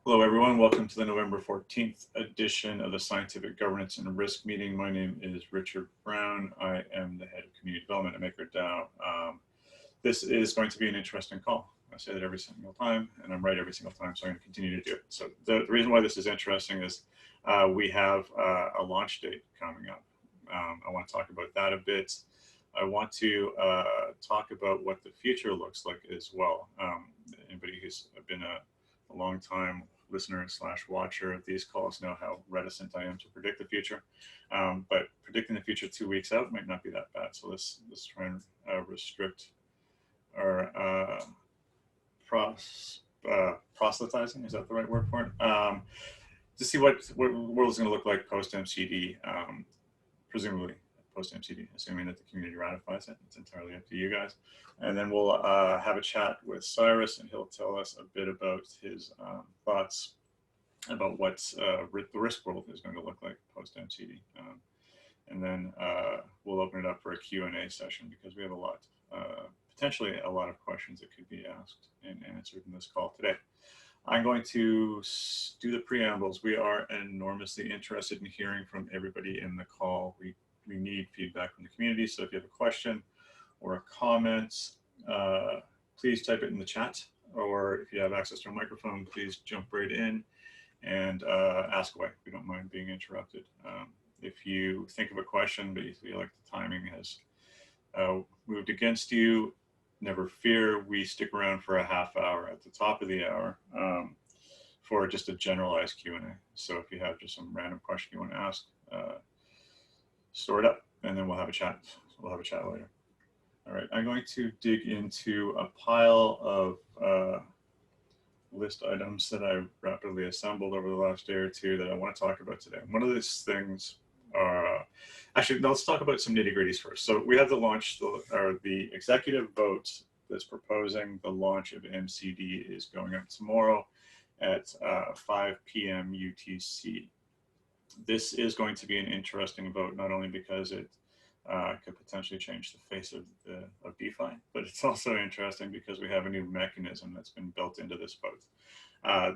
Hello, everyone. Welcome to the November 14th edition of the Scientific Governance and Risk Meeting. My name is Richard Brown. I am the head of community development at MakerDAO. This is going to be an interesting call. I say that every single time, and I'm right every single time, so I'm going to continue to do it. So the reason why this is interesting is we have a launch date coming up. I want to talk about that a bit. I want to talk about what the future looks like as well. Anybody who's been a long time listener / watcher of these calls know how reticent I am to predict the future. But predicting the future 2 weeks out might not be that bad. So let's try and restrict our proselytizing. Is that the right word for it? To see what the world is going to look like post MCD, presumably post MCD, assuming that the community ratifies it. It's entirely up to you guys. And then we'll have a chat with Cyrus, and he'll tell us a bit about his thoughts about what the risk world is going to look like post MCD. And then we'll open it up for a Q&A session because we have potentially a lot of questions that could be asked and answered in this call today. I'm going to do the preambles. We are enormously interested in hearing from everybody in the call. We need feedback from the community. So if you have a question or a comment, please type it in the chat. Or if you have access to a microphone, please jump right in and ask away. We don't mind being interrupted. If you think of a question, but you feel like the timing has moved against you, never fear. We stick around for a half hour at the top of the hour for just a generalized Q&A. So if you have just some random question you want to ask, store it up, and then we'll have a chat. We'll have a chat later. All right, I'm going to dig into a pile of list items that I rapidly assembled over the last day or two that I want to talk about today. One of these things actually, let's talk about some nitty-gritties first. So we have the executive vote that's proposing the launch of MCD is going up tomorrow at 5 p.m. UTC. This is going to be an interesting vote, not only because it could potentially change the face of DeFi, but it's also interesting because we have a new mechanism that's been built into this vote.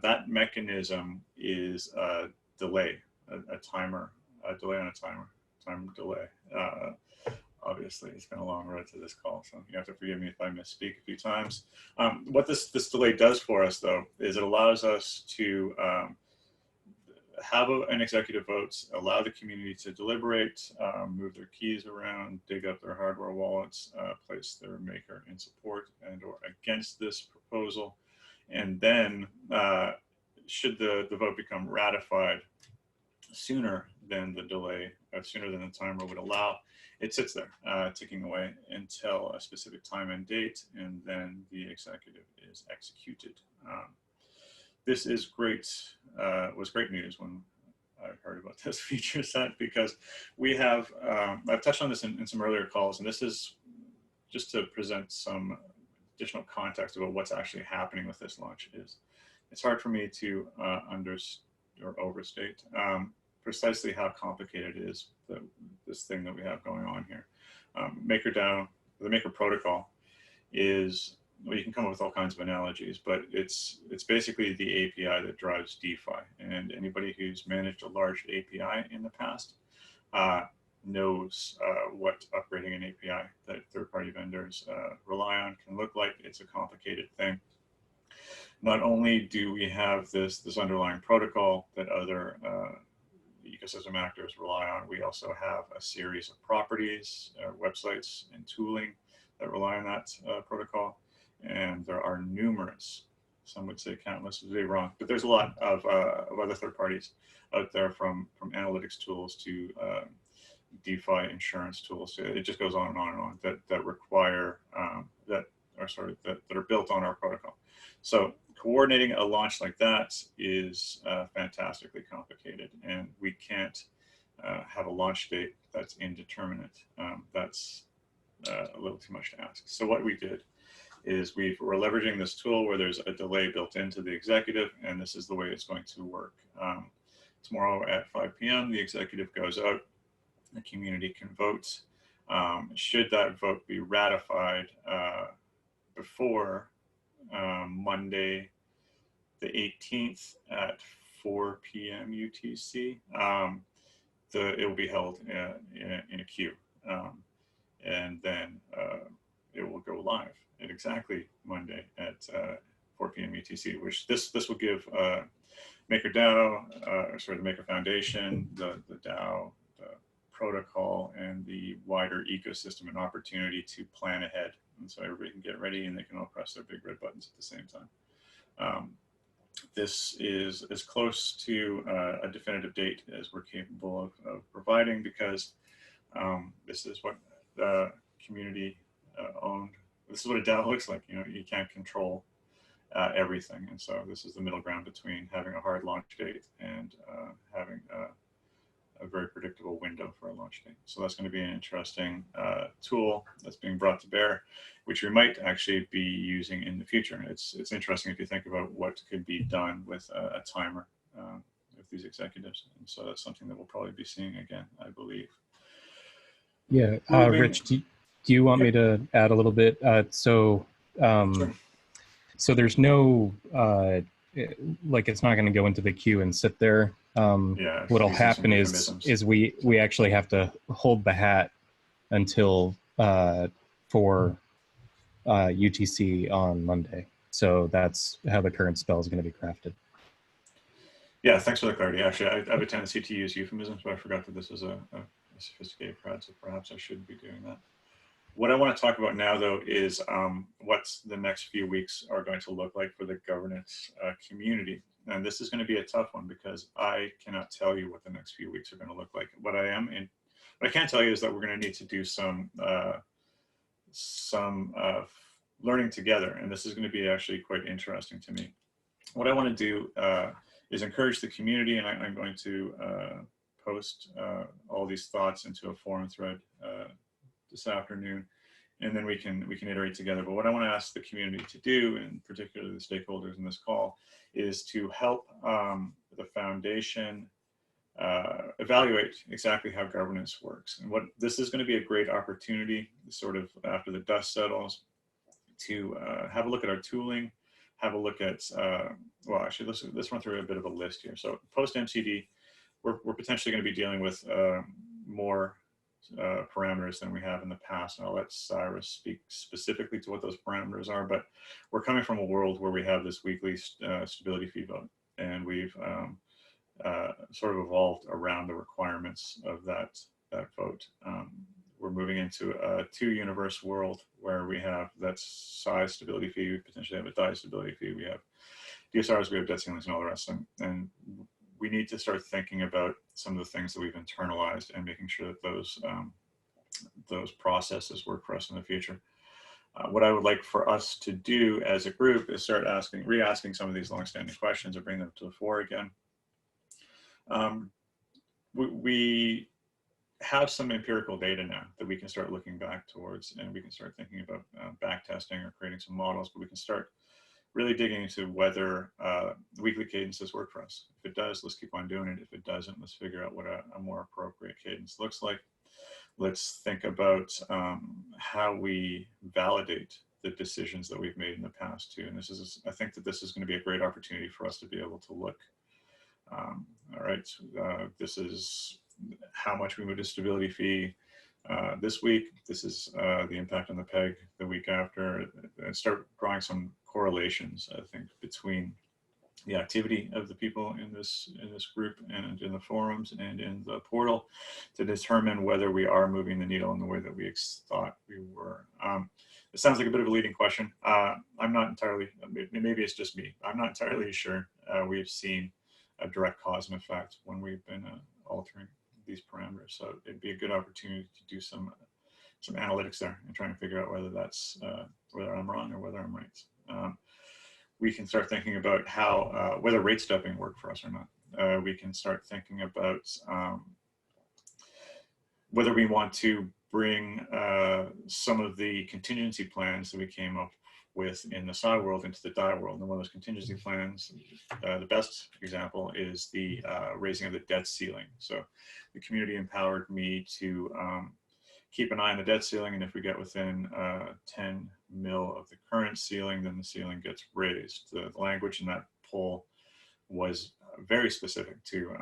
That mechanism is a delay, a delay on a time delay. Obviously, it's been a long road to this call, so you have to forgive me if I misspeak a few times. What this delay does for us, though, is it allows us to have an executive vote, allow the community to deliberate, move their keys around, dig up their hardware wallets, place their maker in support and or against this proposal. And then should the vote become ratified sooner than the delay, sooner than the timer would allow, it sits there ticking away until a specific time and date, and then the executive is executed. This is great, was great news when I heard about this feature set, because we have, I've touched on this in some earlier calls, and this is just to present some additional context about what's actually happening with this launch. It's hard for me to overstate precisely how complicated it is, this thing that we have going on here. MakerDAO, the Maker protocol is, well, you can come up with all kinds of analogies, but it's basically the API that drives DeFi. And anybody who's managed a large API in the past knows what upgrading an API that third-party vendors rely on can look like. It's a complicated thing. Not only do we have this underlying protocol that other ecosystem actors rely on, we also have a series of properties, websites, and tooling that rely on that protocol. And there are numerous, some would say countless, is very wrong, but there's a lot of other third parties out there, from analytics tools to DeFi insurance tools. It just goes on and on and on that require that are built on our protocol. So coordinating a launch like that is fantastically complicated, and we can't have a launch date that's indeterminate. That's a little too much to ask. So what we did is we're leveraging this tool where there's a delay built into the executive, and this is the way it's going to work. Tomorrow at 5 p.m., the executive goes out, the community can vote. Should that vote be ratified before Monday, the 18th at 4 p.m. UTC. It will be held in a queue, and then it will go live at exactly Monday at 4 p.m. UTC. Which this will give MakerDAO, sorry, the Maker Foundation, the DAO, the protocol, and the wider ecosystem an opportunity to plan ahead, and so everybody can get ready and they can all press their big red buttons at the same time. This is as close to a definitive date as we're capable of providing, because this is what the community owned. This is what a DAO looks like. You know, you can't control everything, and so this is the middle ground between having a hard launch date and having a very predictable window for a launch date. So that's going to be an interesting tool that's being brought to bear, which we might actually be using in the future. It's interesting if you think about what could be done with a timer with these executives, and so that's something that we'll probably be seeing again, I believe. Yeah, Rich, do you want me to add a little bit? Sure. So there's no, like, it's not going to go into the queue and sit there. Yeah, what'll happen is we actually have to hold the hat until for UTC on Monday. So that's how the current spell is going to be crafted. Yeah, thanks for the clarity. Actually, I have a tendency to use euphemisms, but I forgot that this is a sophisticated crowd, so perhaps I shouldn't be doing that. What I want to talk about now, though, is what the next few weeks are going to look like for the governance community. And this is going to be a tough one because I cannot tell you what the next few weeks are going to look like. What I can tell you is that we're going to need to do some learning together, and this is going to be actually quite interesting to me. What I want to do is encourage the community, and I'm going to post all these thoughts into a forum thread this afternoon, and then we can iterate together. But what I want to ask the community to do, and particularly the stakeholders in this call, is to help the foundation evaluate exactly how governance works. And what this is going to be a great opportunity, sort of after the dust settles, to have a look at our tooling, have a look at, well, actually, let's run through a bit of a list here. So post MCD, we're potentially going to be dealing with more parameters than we have in the past, and I'll let Cyrus speak specifically to what those parameters are. But we're coming from a world where we have this weekly stability fee vote, and we've sort of evolved around the requirements of that vote. We're moving into a two-universe world where we have that size stability fee, we potentially have a die stability fee, we have DSRs, we have debt ceilings, and all the rest. And we need to start thinking about some of the things that we've internalized and making sure that those processes work for us in the future. What I would like for us to do as a group is start re-asking some of these longstanding questions and bring them to the fore again. We have some empirical data now that we can start looking back towards, and we can start thinking about back testing or creating some models, but we can start really digging into whether weekly cadences work for us. If it does, let's keep on doing it. If it doesn't, let's figure out what a more appropriate cadence looks like. Let's think about how we validate the decisions that we've made in the past too. And I think that this is going to be a great opportunity for us to be able to look. All right, this is how much we moved to stability fee this week. This is the impact on the PEG the week after, and start drawing some correlations, I think, between the activity of the people in this group and in the forums and in the portal to determine whether we are moving the needle in the way that we thought we were. It sounds like a bit of a leading question. I'm not entirely, maybe it's just me, I'm not entirely sure we've seen a direct cause and effect when we've been altering these parameters. So it'd be a good opportunity to do some analytics there and trying to figure out whether that's whether I'm wrong or whether I'm right. We can start thinking about how whether rate stepping worked for us or not. We can start thinking about whether we want to bring some of the contingency plans that we came up with in the SI world into the DAI world. And one of those contingency plans, the best example is the raising of the debt ceiling. So the community empowered me to keep an eye on the debt ceiling, and if we get within 10 mil of the current ceiling, then the ceiling gets raised. The language in that poll was very specific to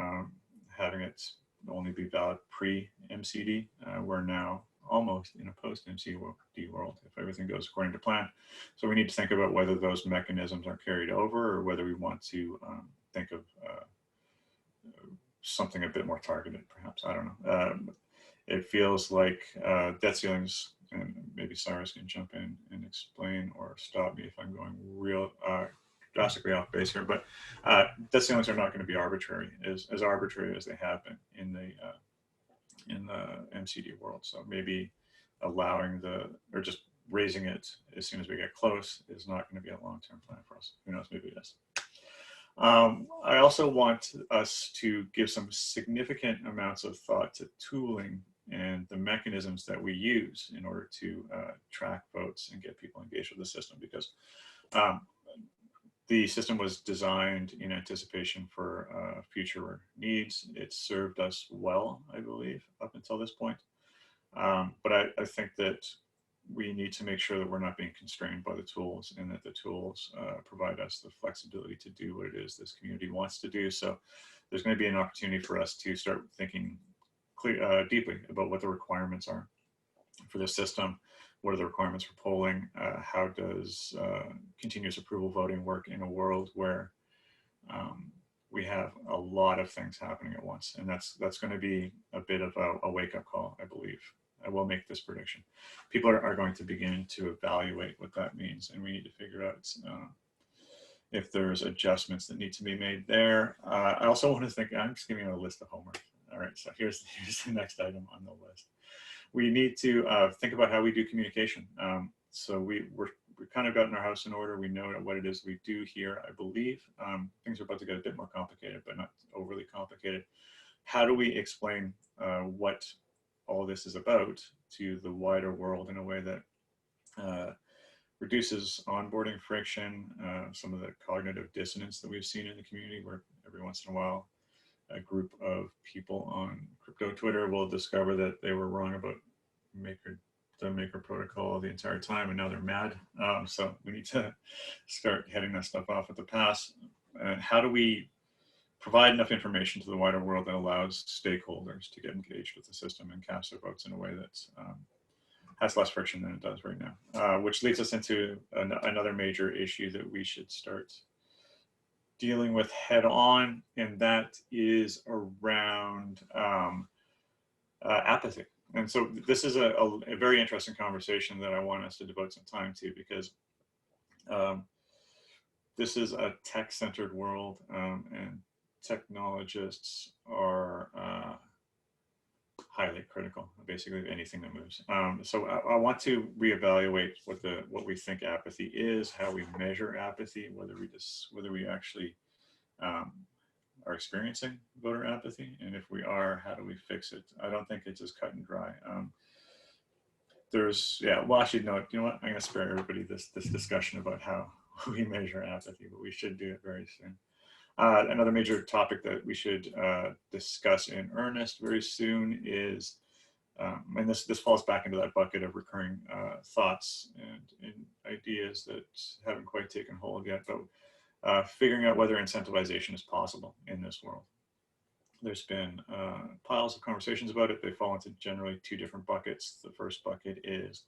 having it only be valid pre-MCD. We're now almost in a post-MCD world if everything goes according to plan. So we need to think about whether those mechanisms are carried over or whether we want to think of something a bit more targeted, perhaps. I don't know. It feels like debt ceilings, and maybe Cyrus can jump in and explain or stop me if I'm going real drastically off base here, but debt ceilings are not going to be arbitrary, as arbitrary as they have been in the MCD world. So maybe allowing or just raising it as soon as we get close is not going to be a long-term plan for us. Who knows, maybe it is. I also want us to give some significant amounts of thought to tooling and the mechanisms that we use in order to track votes and get people engaged with the system, because the system was designed in anticipation for future needs. It served us well, I believe, up until this point. But I think that we need to make sure that we're not being constrained by the tools, and that the tools provide us the flexibility to do what it is this community wants to do. So there's going to be an opportunity for us to start thinking deeply about what the requirements are for this system. What are the requirements for polling? How does continuous approval voting work in a world where we have a lot of things happening at once? And that's going to be a bit of a wake-up call, I believe. I will make this prediction. People are going to begin to evaluate what that means, and we need to figure out if there's adjustments that need to be made there. I also want to think, I'm just giving you a list of homework. All right, so here's the next item on the list. We need to think about how we do communication. So we've kind of gotten our house in order. We know what it is we do here, I believe. Things are about to get a bit more complicated, but not overly complicated. How do we explain what all this is about to the wider world in a way that reduces onboarding friction, some of the cognitive dissonance that we've seen in the community, where every once in a while a group of people on crypto Twitter will discover that they were wrong about the Maker protocol the entire time, and now they're mad. So we need to start heading that stuff off at the pass. And how do we provide enough information to the wider world that allows stakeholders to get engaged with the system and cast their votes in a way that has less friction than it does right now? Which leads us into another major issue that we should start dealing with head on, and that is around apathy. And so this is a very interesting conversation that I want us to devote some time to, because this is a tech-centered world, and technologists are highly critical, basically, of anything that moves. So I want to reevaluate what we think apathy is, how we measure apathy, whether we actually are experiencing voter apathy, and if we are, how do we fix it? I don't think it's as cut and dry. Well, actually, no, you know what? I'm going to spare everybody this discussion about how we measure apathy, but we should do it very soon. Another major topic that we should discuss in earnest very soon is, and this falls back into that bucket of recurring thoughts and ideas that haven't quite taken hold yet, but figuring out whether incentivization is possible in this world. There's been piles of conversations about it. They fall into generally two different buckets. The first bucket is,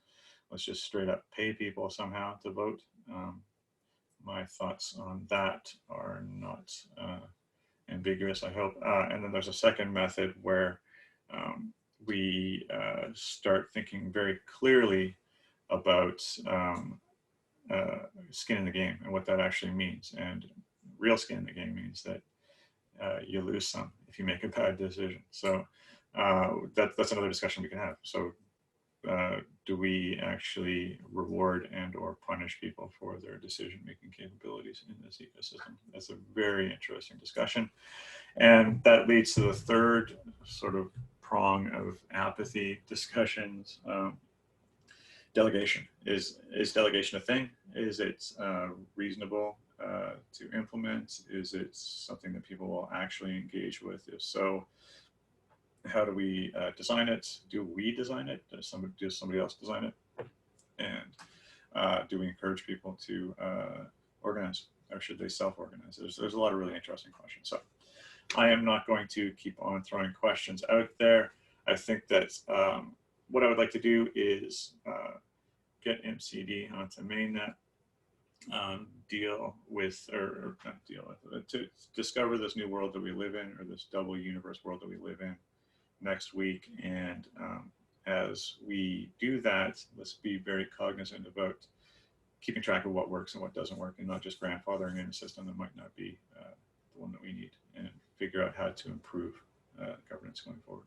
let's just straight up pay people somehow to vote. My thoughts on that are not ambiguous, I hope. And then there's a second method where we start thinking very clearly about skin in the game and what that actually means. And real skin in the game means that you lose some if you make a bad decision. So that's another discussion we can have. So do we actually reward and or punish people for their decision-making capabilities in this ecosystem? That's a very interesting discussion. And that leads to the third sort of prong of apathy discussions. Delegation. Is delegation a thing? Is it reasonable to implement? Is it something that people will actually engage with? If so, how do we design it? Do we design it? Does somebody else design it? And do we encourage people to organize or should they self-organize? There's a lot of really interesting questions. So I am not going to keep on throwing questions out there. I think that what I would like to do is get MCD onto mainnet, deal with, or not deal with, to discover this new world that we live in, or this double universe world that we live in next week. And as we do that, let's be very cognizant about keeping track of what works and what doesn't work, and not just grandfathering in a system that might not be the one that we need, and figure out how to improve governance going forward.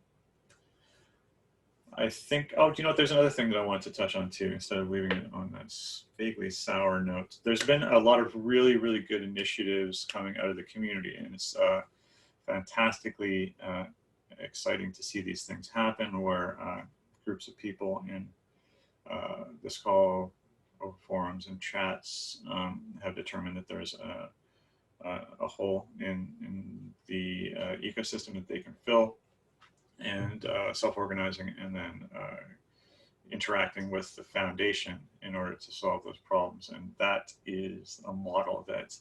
I think, oh, do you know what, there's another thing that I wanted to touch on too, instead of leaving it on that vaguely sour note. There's been a lot of really, really good initiatives coming out of the community, and it's fantastically exciting to see these things happen, where groups of people in this call or forums and chats have determined that there's a hole in the ecosystem that they can fill, and self-organizing, and then interacting with the foundation in order to solve those problems. And that is a model that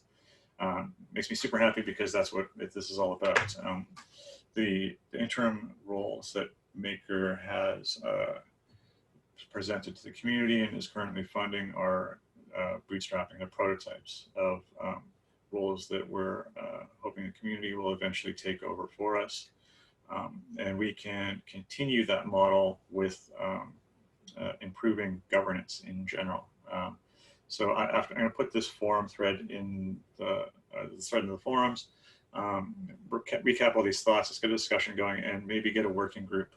makes me super happy, because that's what this is all about. The interim roles that Maker has presented to the community and is currently funding are bootstrapping the prototypes of roles that we're hoping the community will eventually take over for us. And we can continue that model with improving governance in general. So I'm going to put this forum thread in the thread in the forums, recap all these thoughts, let's get a discussion going, and maybe get a working group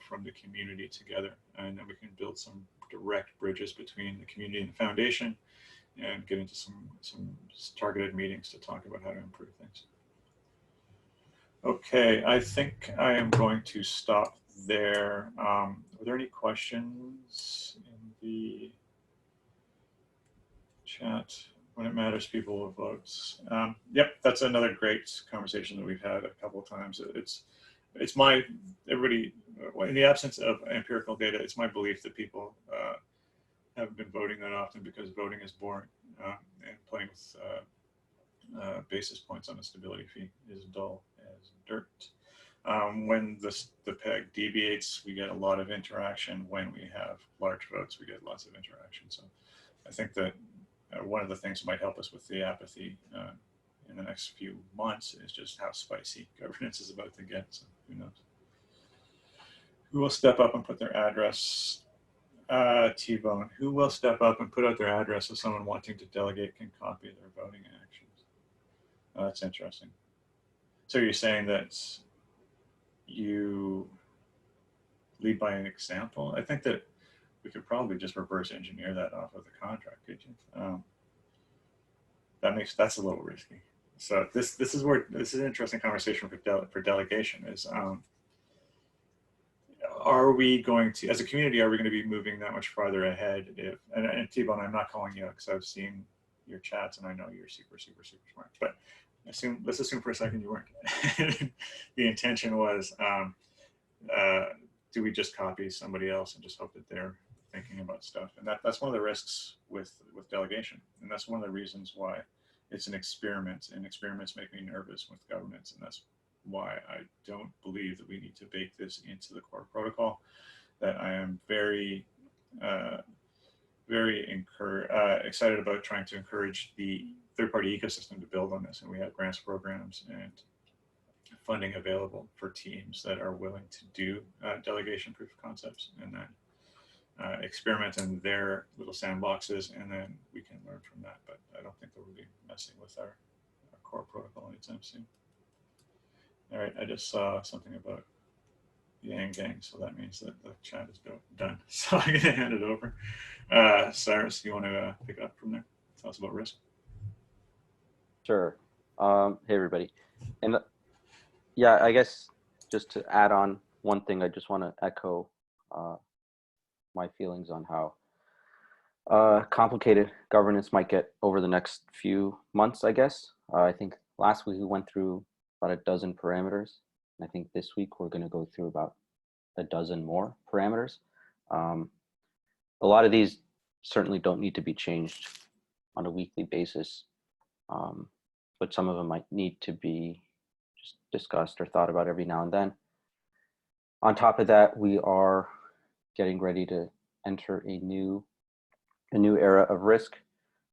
from the community together, and then we can build some direct bridges between the community and the foundation, and get into some targeted meetings to talk about how to improve things. Okay, I think I am going to stop there. Are there any questions in the chat? When it matters, people will vote. Yep, that's another great conversation that we've had a couple of times. It's my, everybody, in the absence of empirical data, it's my belief that people haven't been voting that often because voting is boring, and playing with basis points on a stability fee is dull as dirt. When the peg deviates, we get a lot of interaction. When we have large votes, we get lots of interaction. So I think that one of the things that might help us with the apathy in the next few months is just how spicy governance is about to get. So who knows? Who will step up and put their address? T-Bone. Who will step up and put out their address so someone wanting to delegate can copy their voting actions? That's interesting. So you're saying that you lead by an example? I think that we could probably just reverse engineer that off of the contract, could you? That's a little risky. So this is an interesting conversation for delegation. Is are we going to, as a community, are we going to be moving that much farther ahead? If and T-Bone, I'm not calling you out because I've seen your chats and I know you're super smart. But let's assume for a second you weren't. The intention was, do we just copy somebody else and just hope that they're thinking about stuff? And that's one of the risks with delegation, and that's one of the reasons why it's an experiment, and experiments make me nervous with governance, and that's why I don't believe that we need to bake this into the core protocol. That I am very excited about trying to encourage the third-party ecosystem to build on this, and we have grants programs and funding available for teams that are willing to do delegation proof of concepts, and then experiment in their little sandboxes, and then we can learn from that. But I don't think that we'll be messing with our core protocol anytime soon. All right, I just saw something about Yang Gang, so that means that the chat is done. So I'm gonna hand it over. Cyrus, you want to pick up from there? Tell us about risk. Sure. Hey, everybody. And yeah, I guess just to add on one thing, I just want to echo my feelings on how complicated governance might get over the next few months, I guess. I think last week we went through about a dozen parameters. And I think this week we're going to go through about a dozen more parameters. A lot of these certainly don't need to be changed on a weekly basis. but some of them might need to be just discussed or thought about every now and then. On top of that, we are getting ready to enter a new era of risk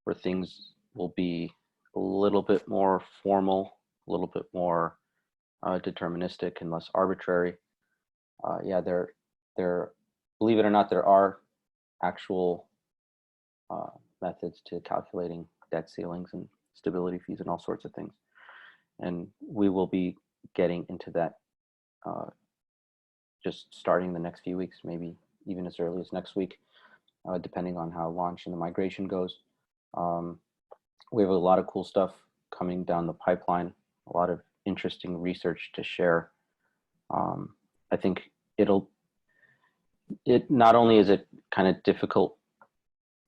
where things will be a little bit more formal, a little bit more deterministic and less arbitrary. Yeah, believe it or not, there are actual methods to calculating debt ceilings and stability fees and all sorts of things. And we will be getting into that just starting the next few weeks, maybe even as early as next week, depending on how launch and the migration goes. We have a lot of cool stuff coming down the pipeline, a lot of interesting research to share. I think not only is it kind of difficult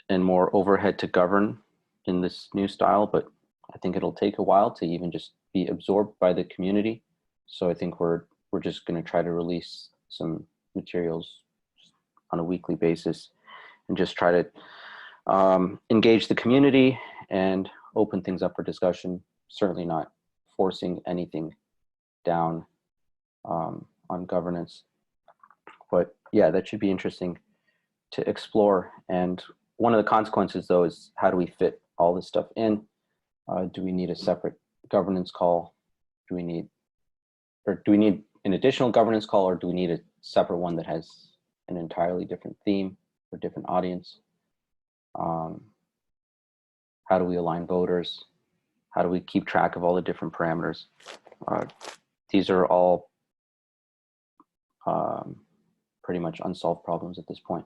and more overhead to govern in this new style, but I think it'll take a while to even just be absorbed by the community. So I think we're just going to try to release some materials on a weekly basis and just try to engage the community and open things up for discussion. Certainly not forcing anything down on governance. But yeah, that should be interesting to explore. And one of the consequences, though, is how do we fit all this stuff in? Do we need a separate governance call? Do we need an additional governance call, or do we need a separate one that has an entirely different theme or different audience? How do we align voters? How do we keep track of all the different parameters? These are all pretty much unsolved problems at this point.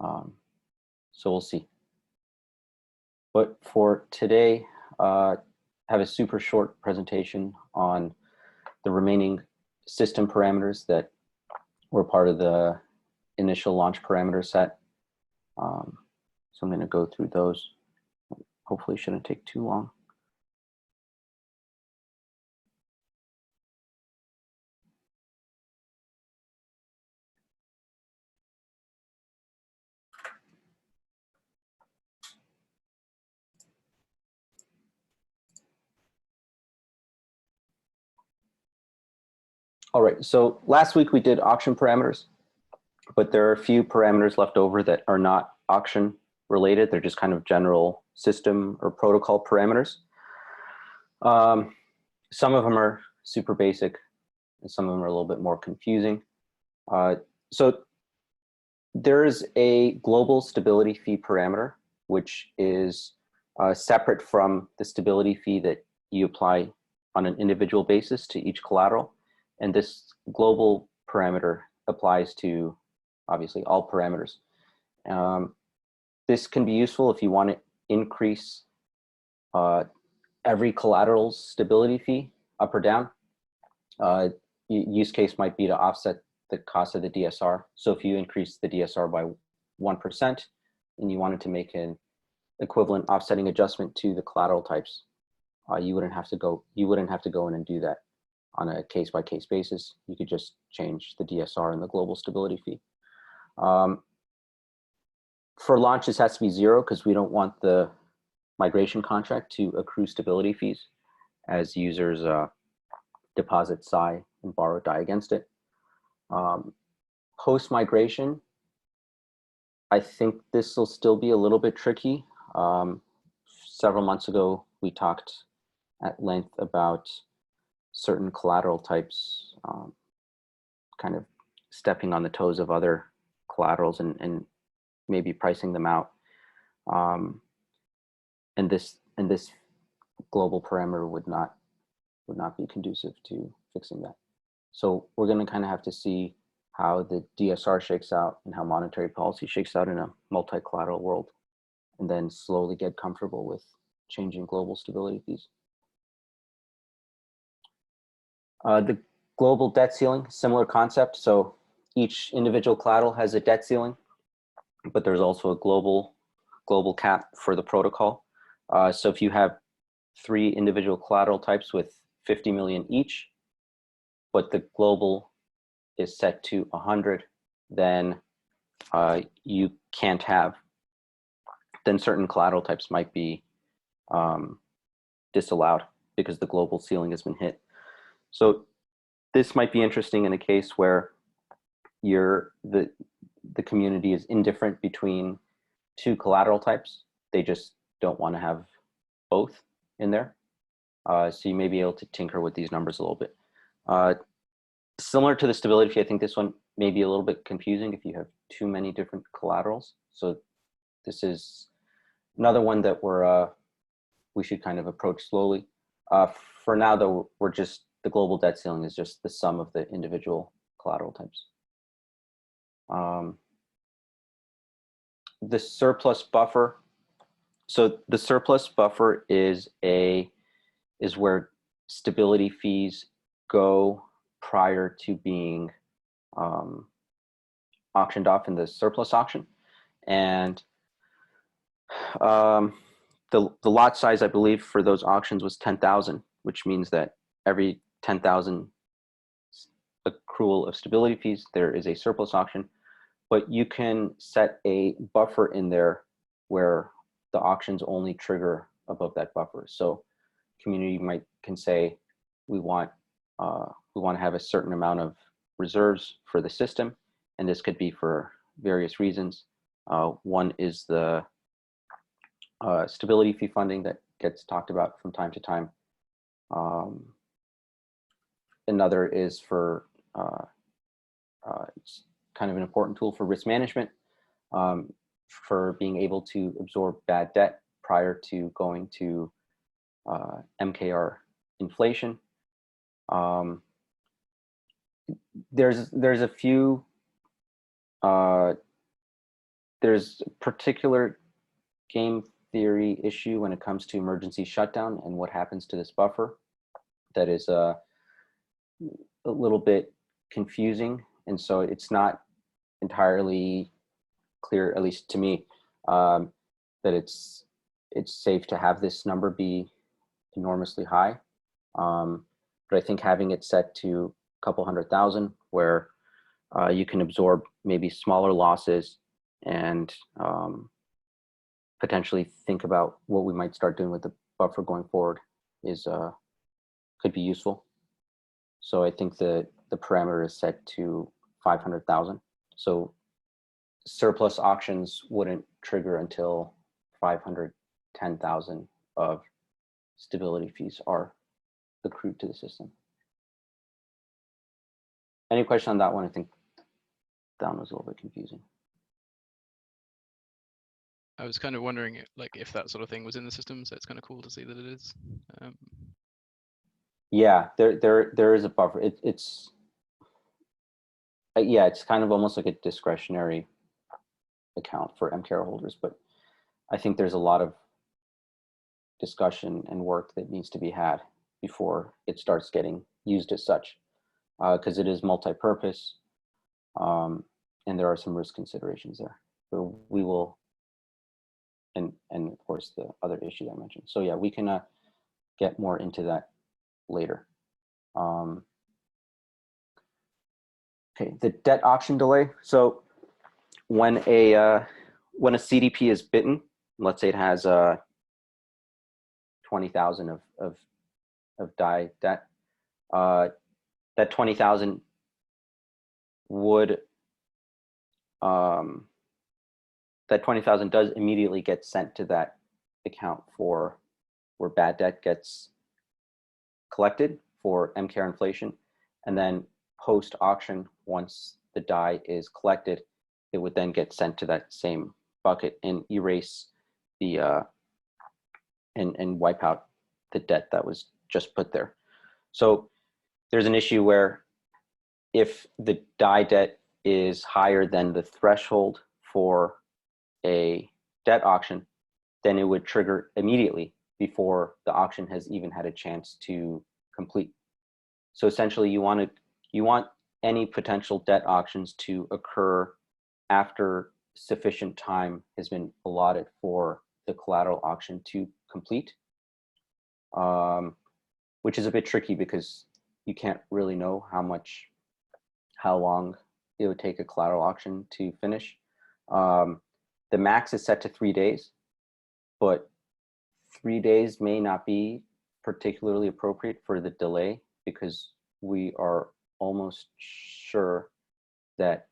So we'll see. But for today, I have a super short presentation on the remaining system parameters that were part of the initial launch parameter set. So I'm going to go through those. Hopefully it shouldn't take too long. All right, so last week we did auction parameters, but there are a few parameters left over that are not auction related. They're just kind of general system or protocol parameters. Some of them are super basic, and some of them are a little bit more confusing. So there is a global stability fee parameter, which is separate from the stability fee that you apply on an individual basis to each collateral. And this global parameter applies to, obviously, all parameters. This can be useful if you want to increase every collateral's stability fee up or down. Use case might be to offset the cost of the DSR. So if you increase the DSR by 1% and you wanted to make an equivalent offsetting adjustment to the collateral types, you wouldn't have to go in and do that on a case-by-case basis. You could just change the DSR and the global stability fee. For launch, this has to be 0 because we don't want the migration contract to accrue stability fees as users deposit Psi and borrow DAI against it. Post-migration, I think this will still be a little bit tricky. Several months ago, we talked at length about certain collateral types kind of stepping on the toes of other collaterals and maybe pricing them out. And this global parameter would not be conducive to fixing that. So we're going to kind of have to see how the DSR shakes out and how monetary policy shakes out in a multi-collateral world, and then slowly get comfortable with changing global stability fees. The global debt ceiling, similar concept. So each individual collateral has a debt ceiling, but there's also a global cap for the protocol. So if you have 3 individual collateral types with 50 million each, but the global is set to 100, then you can't have, then certain collateral types might be disallowed because the global ceiling has been hit. So this might be interesting in a case where the community is indifferent between two collateral types. They just don't want to have both in there. So you may be able to tinker with these numbers a little bit. Similar to the stability fee, I think this one may be a little bit confusing if you have too many different collaterals. So this is another one that we should kind of approach slowly. For now, though, the global debt ceiling is just the sum of the individual collateral types. The surplus buffer. So the surplus buffer is where stability fees go prior to being auctioned off in the surplus auction. And the lot size, I believe, for those auctions was 10,000, which means that every 10,000 accrual of stability fees, there is a surplus auction. But you can set a buffer in there where the auctions only trigger above that buffer. So community can say, we want to have a certain amount of reserves for the system, and this could be for various reasons. One is the stability fee funding that gets talked about from time to time. Another is for it's kind of an important tool for risk management, for being able to absorb bad debt prior to going to MKR inflation. There's a few, there's a particular game theory issue when it comes to emergency shutdown and what happens to this buffer that is a little bit confusing. And so it's not entirely clear, at least to me, that it's safe to have this number be enormously high. But I think having it set to a couple 100,000 where you can absorb maybe smaller losses and potentially think about what we might start doing with the buffer going forward could be useful. So I think the parameter is set to 500,000. So surplus auctions wouldn't trigger until 510,000 of stability fees are accrued to the system. Any question on that one? I think that one was a little bit confusing. I was kind of wondering like if that sort of thing was in the system, so it's kind of cool to see that it is. Yeah, there is a buffer. It's yeah, it's kind of almost like a discretionary account for MKR holders, but I think there's a lot of discussion and work that needs to be had before it starts getting used as such, because it is multi-purpose, and there are some risk considerations there. So we will, and of course the other issue that I mentioned. So yeah, we can get more into that later. Okay, the debt auction delay. So when a CDP is bitten, let's say it has 20,000 of DAI debt, that 20,000 would that 20,000 does immediately get sent to that account for where bad debt gets collected for MKR inflation, and then post auction, once the DAI is collected, it would then get sent to that same bucket and erase the and wipe out the debt that was just put there. So there's an issue where if the DAI debt is higher than the threshold for a debt auction, then it would trigger immediately before the auction has even had a chance to complete. So essentially you want any potential debt auctions to occur after sufficient time has been allotted for the collateral auction to complete, which is a bit tricky because you can't really know how long it would take a collateral auction to finish. The max is set to 3 days, but 3 days may not be particularly appropriate for the delay because we are almost sure that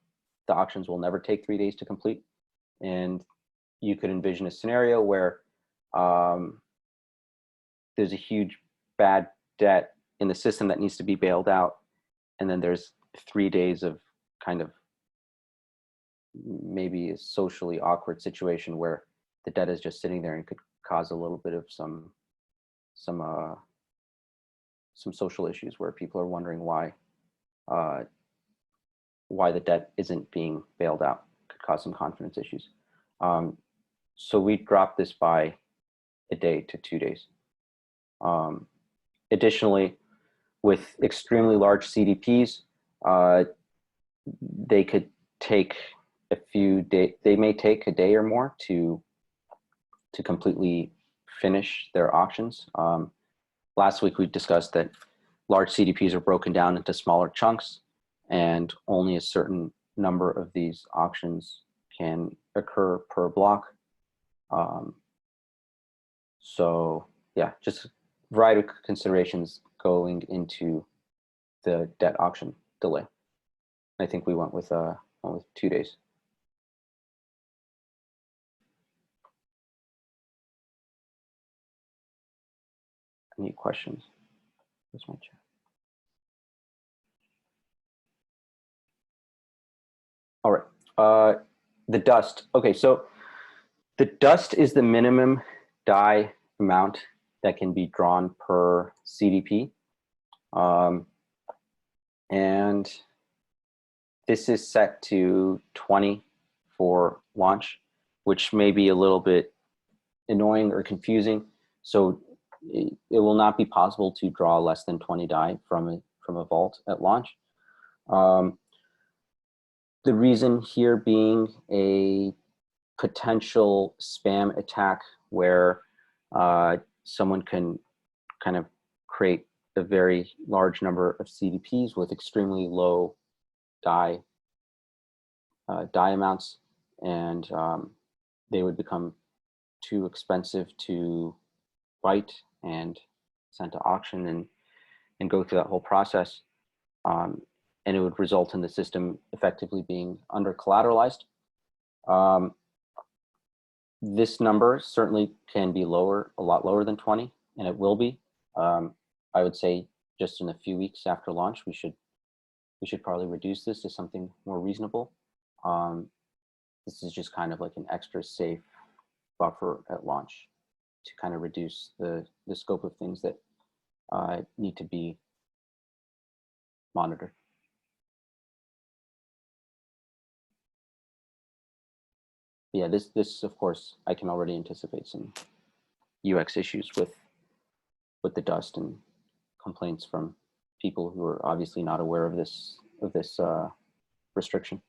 the auctions will never take 3 days to complete. And you could envision a scenario where there's a huge bad debt in the system that needs to be bailed out. And then there's 3 days of kind of maybe a socially awkward situation where the debt is just sitting there and could cause a little bit of some social issues where people are wondering why the debt isn't being bailed out. Could cause some confidence issues. So we dropped this by a day to 2 days. Additionally, with extremely large CDPs, they could take a few days. They may take a day or more to completely finish their auctions. Last week we discussed that large CDPs are broken down into smaller chunks, and only a certain number of these auctions can occur per block. So yeah, just a variety of considerations going into the debt auction delay. I think we went with 2 days. Any questions? Where's my chat? All right, the dust. Okay, so the dust is the minimum die amount that can be drawn per CDP. And this is set to 20 for launch, which may be a little bit annoying or confusing. So it will not be possible to draw less than 20 die from a vault at launch. The reason here being a potential spam attack where someone can kind of create a very large number of CDPs with extremely low die amounts, and they would become too expensive to fight and send to auction and go through that whole process. And it would result in the system effectively being under collateralized. This number certainly can be lower, a lot lower than 20, and it will be. I would say just in a few weeks after launch, we should probably reduce this to something more reasonable. This is just kind of like an extra safe buffer at launch to kind of reduce the scope of things that need to be monitored. Yeah, this of course, I can already anticipate some UX issues with the dust and complaints from people who are obviously not aware of this restriction.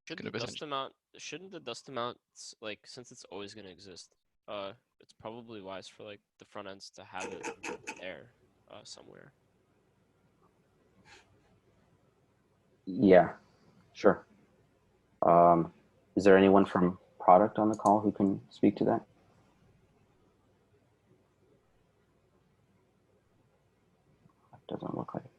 Shouldn't the dust amount, like, since it's always going to exist, it's probably wise for like the front ends to have it there somewhere. Yeah, sure. Is there anyone from product on the call who can speak to that? Doesn't look like it.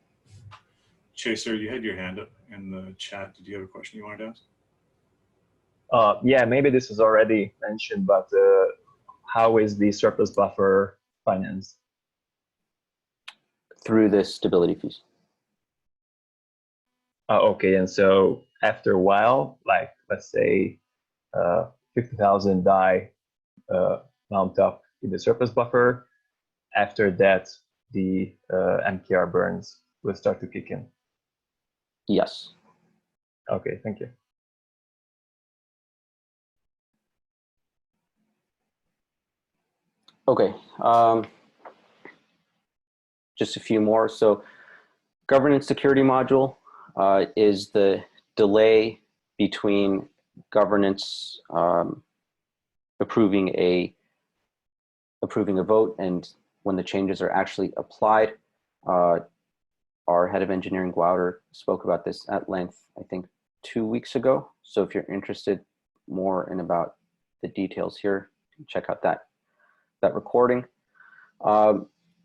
Chaser, you had your hand up in the chat. Did you have a question you wanted to ask? Yeah, maybe this is already mentioned, but how is the surplus buffer financed? Through the stability fees. Okay, and so after a while, like let's say 50,000 die mount up in the surplus buffer, after that, the MKR burns will start to kick in. Yes. Okay, thank you. Okay, just a few more. So governance security module is the delay between governance approving a vote and when the changes are actually applied. Our head of engineering, Wouter, spoke about this at length, I think 2 weeks ago. So if you're interested more in about the details here, check out that recording.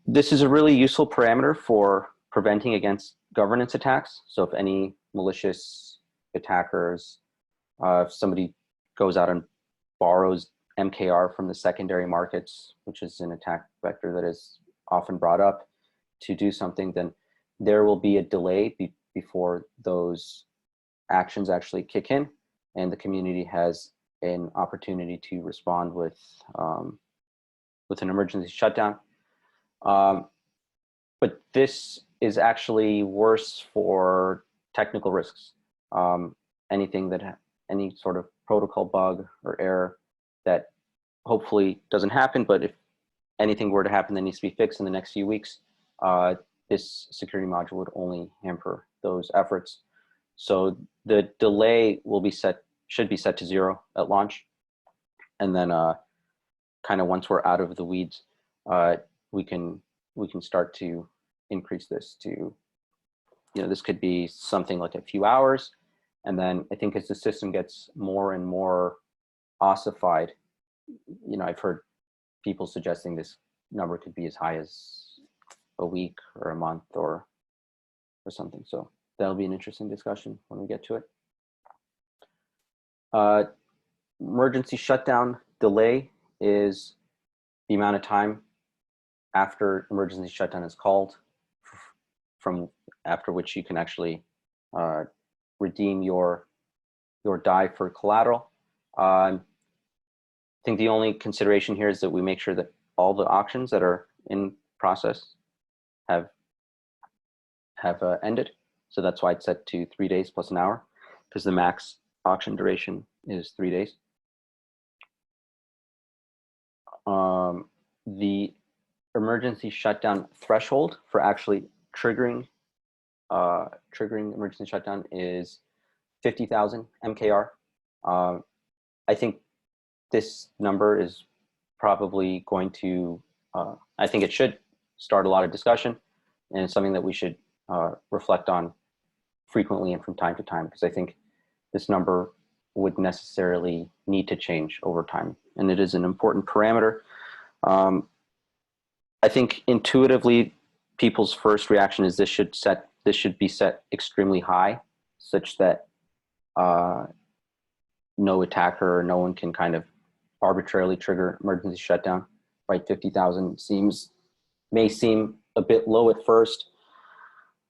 This is a really useful parameter for preventing against governance attacks. So if any malicious attackers, if somebody goes out and borrows MKR from the secondary markets, which is an attack vector that is often brought up to do something, then there will be a delay before those actions actually kick in, and the community has an opportunity to respond with an emergency shutdown. But this is actually worse for technical risks. Any sort of protocol bug or error that hopefully doesn't happen, but if anything were to happen that needs to be fixed in the next few weeks, this security module would only hamper those efforts. So the delay should be set to 0 at launch, and then kind of once we're out of the weeds, we can start to increase this to, this could be something like a few hours, and then I think as the system gets more and more ossified, I've heard people suggesting this number could be as high as a week or a month or something. So that'll be an interesting discussion when we get to it. Emergency shutdown delay is the amount of time after emergency shutdown is called, from after which you can actually redeem your DAI for collateral. I think the only consideration here is that we make sure that all the auctions that are in process have ended. So that's why it's set to 3 days plus an hour, because the max auction duration is 3 days. The emergency shutdown threshold for actually triggering emergency shutdown is 50,000 MKR. I think this number is probably going to, I think it should start a lot of discussion, and it's something that we should reflect on frequently and from time to time, because I think this number would necessarily need to change over time, and it is an important parameter. I think intuitively, people's first reaction is this should be set extremely high, such that no attacker or no one can kind of arbitrarily trigger emergency shutdown. Right, 50,000 may seem a bit low at first.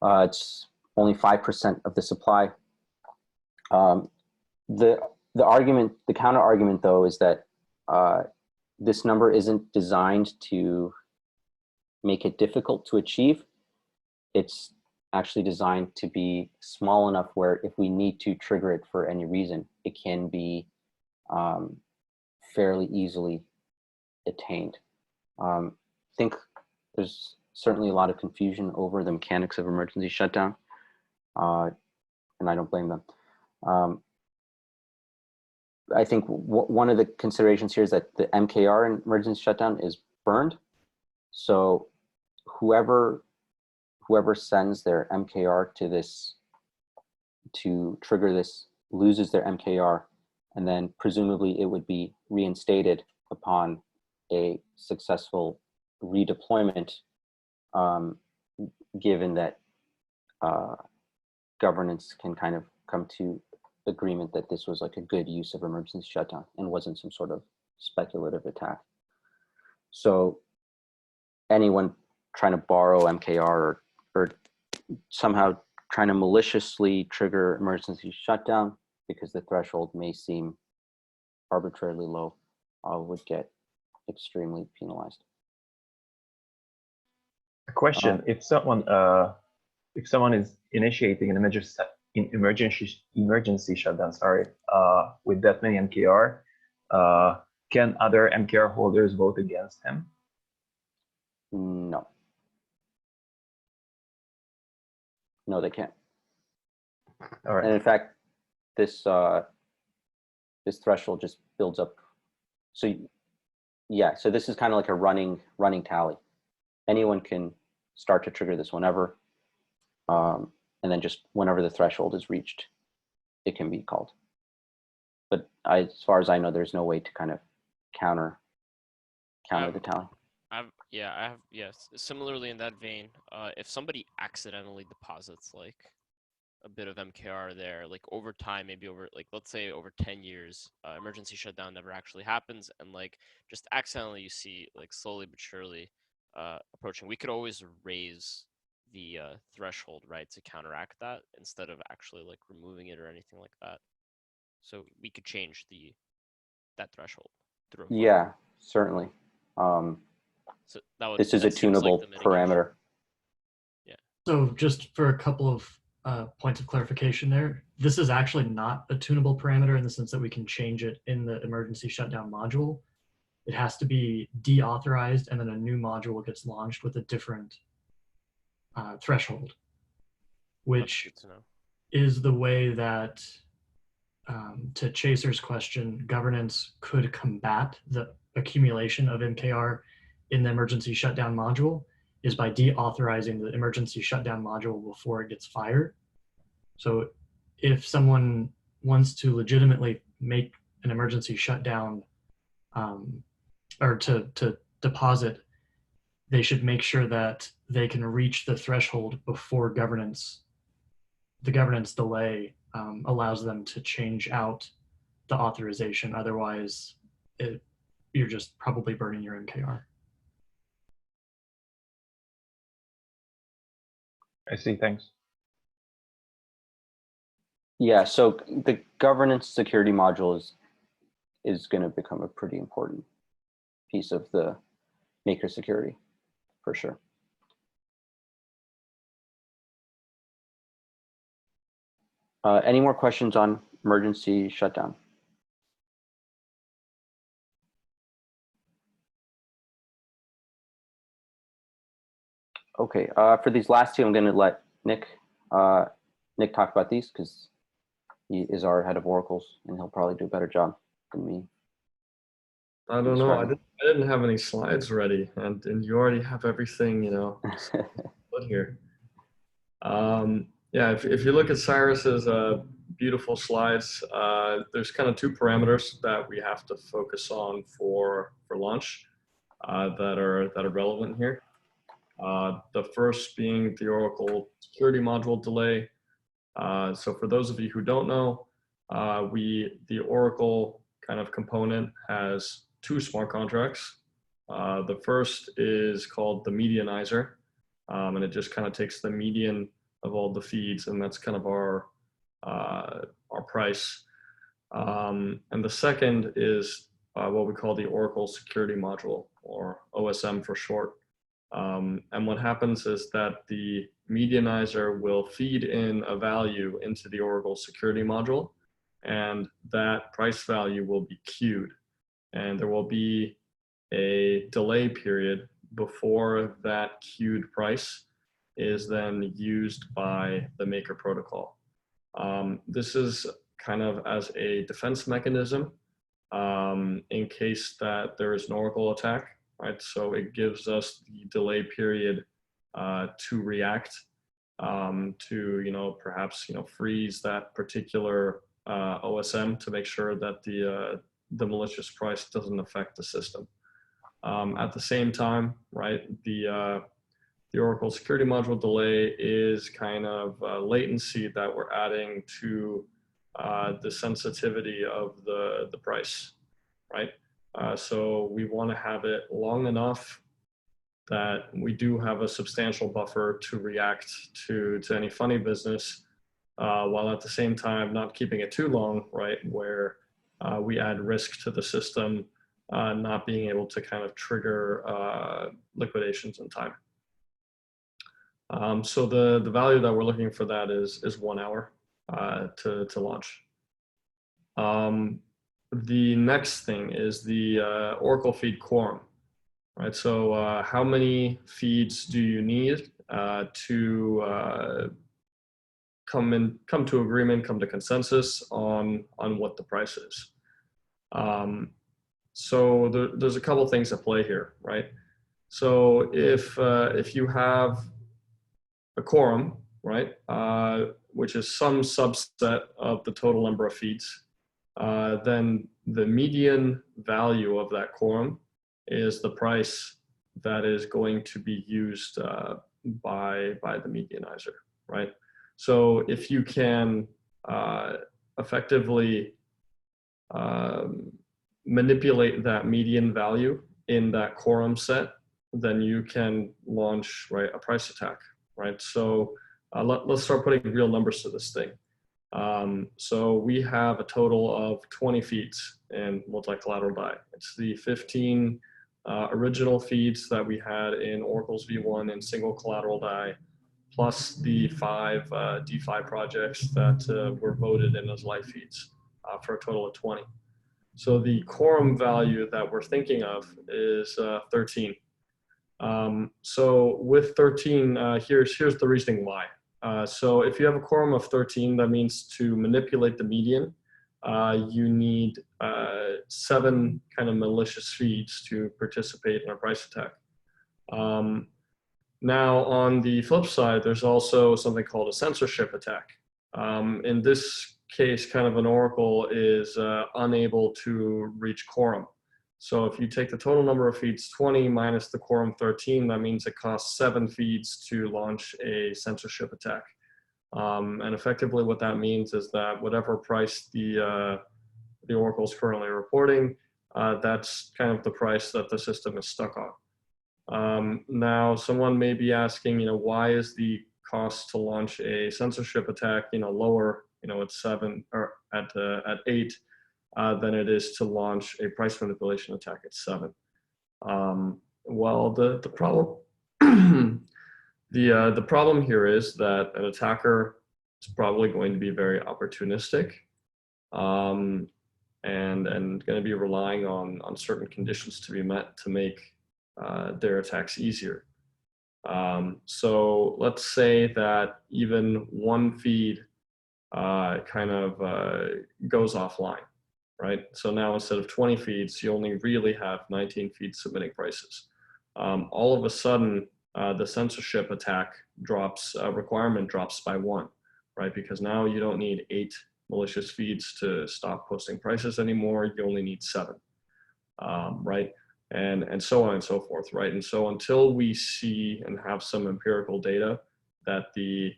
It's only 5% of the supply. The counter argument though, is that this number isn't designed to make it difficult to achieve. It's actually designed to be small enough where if we need to trigger it for any reason, it can be fairly easily attained. I think there's certainly a lot of confusion over the mechanics of emergency shutdown, and I don't blame them. I think one of the considerations here is that the MKR in emergency shutdown is burned. So whoever sends their MKR to trigger this loses their MKR, and then presumably it would be reinstated upon a successful redeployment, given that governance can kind of come to agreement that this was like a good use of emergency shutdown and wasn't some sort of speculative attack. So anyone trying to borrow MKR or somehow trying to maliciously trigger emergency shutdown because the threshold may seem arbitrarily low would get extremely penalized. A question: if someone is initiating an emergency shutdown, with that many MKR, can other MKR holders vote against him? No. No, they can't. All right. And in fact, this threshold just builds up. So yeah, so this is kind of like a running tally. Anyone can start to trigger this whenever, and then just whenever the threshold is reached, it can be called. But as far as I know, there's no way to kind of counter the tally. Yes. Similarly, in that vein, if somebody accidentally deposits like a bit of MKR there, like over time, maybe over like let's say over 10 years, emergency shutdown never actually happens, and like just accidentally you see like slowly but surely approaching. We could always raise the threshold, right, to counteract that instead of actually like removing it or anything like that. So we could change that threshold through a vote. Yeah, certainly. So This is a that seems like tunable the mitigation. parameter. So just for a couple of points of clarification there, this is actually not a tunable parameter in the sense that we can change it in the emergency shutdown module. It has to be deauthorized, and then a new module gets launched with a different threshold, which That's good to know. is the way that, to Chaser's question, governance could combat the accumulation of MKR in the emergency shutdown module is by deauthorizing the emergency shutdown module before it gets fired. So if someone wants to legitimately make an emergency shutdown or to deposit, they should make sure that they can reach the threshold before governance. The governance delay allows them to change out the authorization. Otherwise, you're just probably burning your MKR. I see. Thanks. Yeah, so the governance security module is going to become a pretty important piece of the Maker security, for sure. Any more questions on emergency shutdown? Okay, for these last two, I'm going to let Nick talk about these because he is our head of oracles, and he'll probably do a better job than me. I don't know. I didn't have any slides ready, and you already have everything, you know, put here. Yeah, if you look at Cyrus's beautiful slides, there's kind of two parameters that we have to focus on for launch that are relevant here. The first being the Oracle security module delay. So for those of you who don't know, the Oracle kind of component has two smart contracts. The first is called the medianizer, and it just kind of takes the median of all the feeds, and that's kind of our price. And the second is what we call the Oracle security module, or OSM for short. And what happens is that the medianizer will feed in a value into the Oracle security module, and that price value will be queued. And there will be a delay period before that queued price is then used by the Maker protocol. This is kind of as a defense mechanism in case that there is an Oracle attack. Right, so it gives us the delay period to react to, perhaps, freeze that particular OSM to make sure that the malicious price doesn't affect the system. At the same time, right, the Oracle security module delay is kind of latency that we're adding to the sensitivity of the price, right? So we want to have it long enough that we do have a substantial buffer to react to any funny business, while at the same time not keeping it too long, right, where we add risk to the system, not being able to kind of trigger liquidations in time. So the value that we're looking for that is 1 hour to launch. The next thing is the Oracle feed quorum, right? So how many feeds do you need to come to agreement, come to consensus on what the price is? So there's a couple things at play here, right? So if you have a quorum, right, which is some subset of the total number of feeds, then the median value of that quorum is the price that is going to be used by the medianizer, right? So if you can effectively manipulate that median value in that quorum set, then you can launch, right, a price attack, right? So let's start putting real numbers to this thing. So we have a total of 20 feeds in multi-collateral DAI. It's the 15 original feeds that we had in Oracle's V1 and single collateral DAI, plus the 5 DeFi projects that were voted in as live feeds for a total of 20. So the quorum value that we're thinking of is 13. So with 13, here's the reasoning why. So if you have a quorum of 13, that means to manipulate the median, you need 7 kind of malicious feeds to participate in a price attack. Now, on the flip side, there's also something called a censorship attack. In this case, kind of an oracle is unable to reach quorum. So if you take the total number of feeds 20 minus the quorum 13, that means it costs 7 feeds to launch a censorship attack. And effectively what that means is that whatever price the oracle is currently reporting, that's kind of the price that the system is stuck on. Now, someone may be asking, why is the cost to launch a censorship attack, lower, at 7 or at 8 than it is to launch a price manipulation attack at 7? Well, the problem, the problem here is that an attacker is probably going to be very opportunistic, and going to be relying on certain conditions to be met to make their attacks easier. So let's say that even one feed kind of goes offline, right? So now instead of 20 feeds, you only really have 19 feeds submitting prices. All of a sudden, the censorship attack requirement drops by 1, right? Because now you don't need 8 malicious feeds to stop posting prices anymore. You only need 7, right? And so on and so forth, right? And so until we see and have some empirical data that the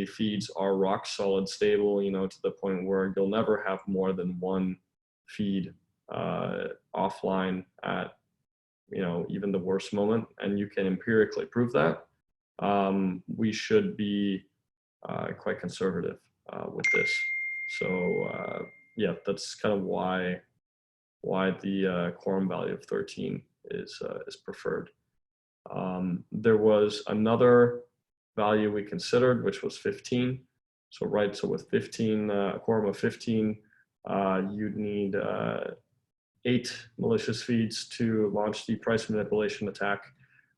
feeds are rock solid stable, to the point where you'll never have more than 1 feed offline at, even the worst moment, and you can empirically prove that, we should be quite conservative with this. So yeah, that's kind of why the quorum value of 13 is preferred. There was another value we considered, which was 15. So with 15, a quorum of 15, you'd need 8 malicious feeds to launch the price manipulation attack,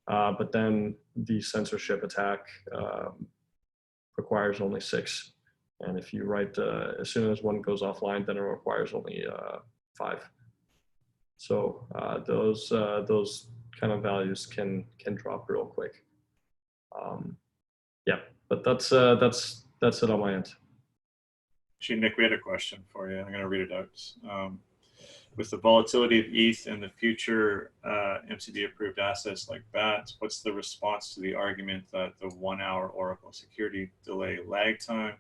but then the censorship attack requires only 6. And if you write, as soon as one goes offline, then it requires only 5. So those kind of values can drop real quick. Yeah, but that's it on my end. Actually, Nick, we had a question for you. I'm going to read it out. With the volatility of ETH and the future MCD-approved assets like BATs, what's the response to the argument that the 1-hour Oracle security delay lag time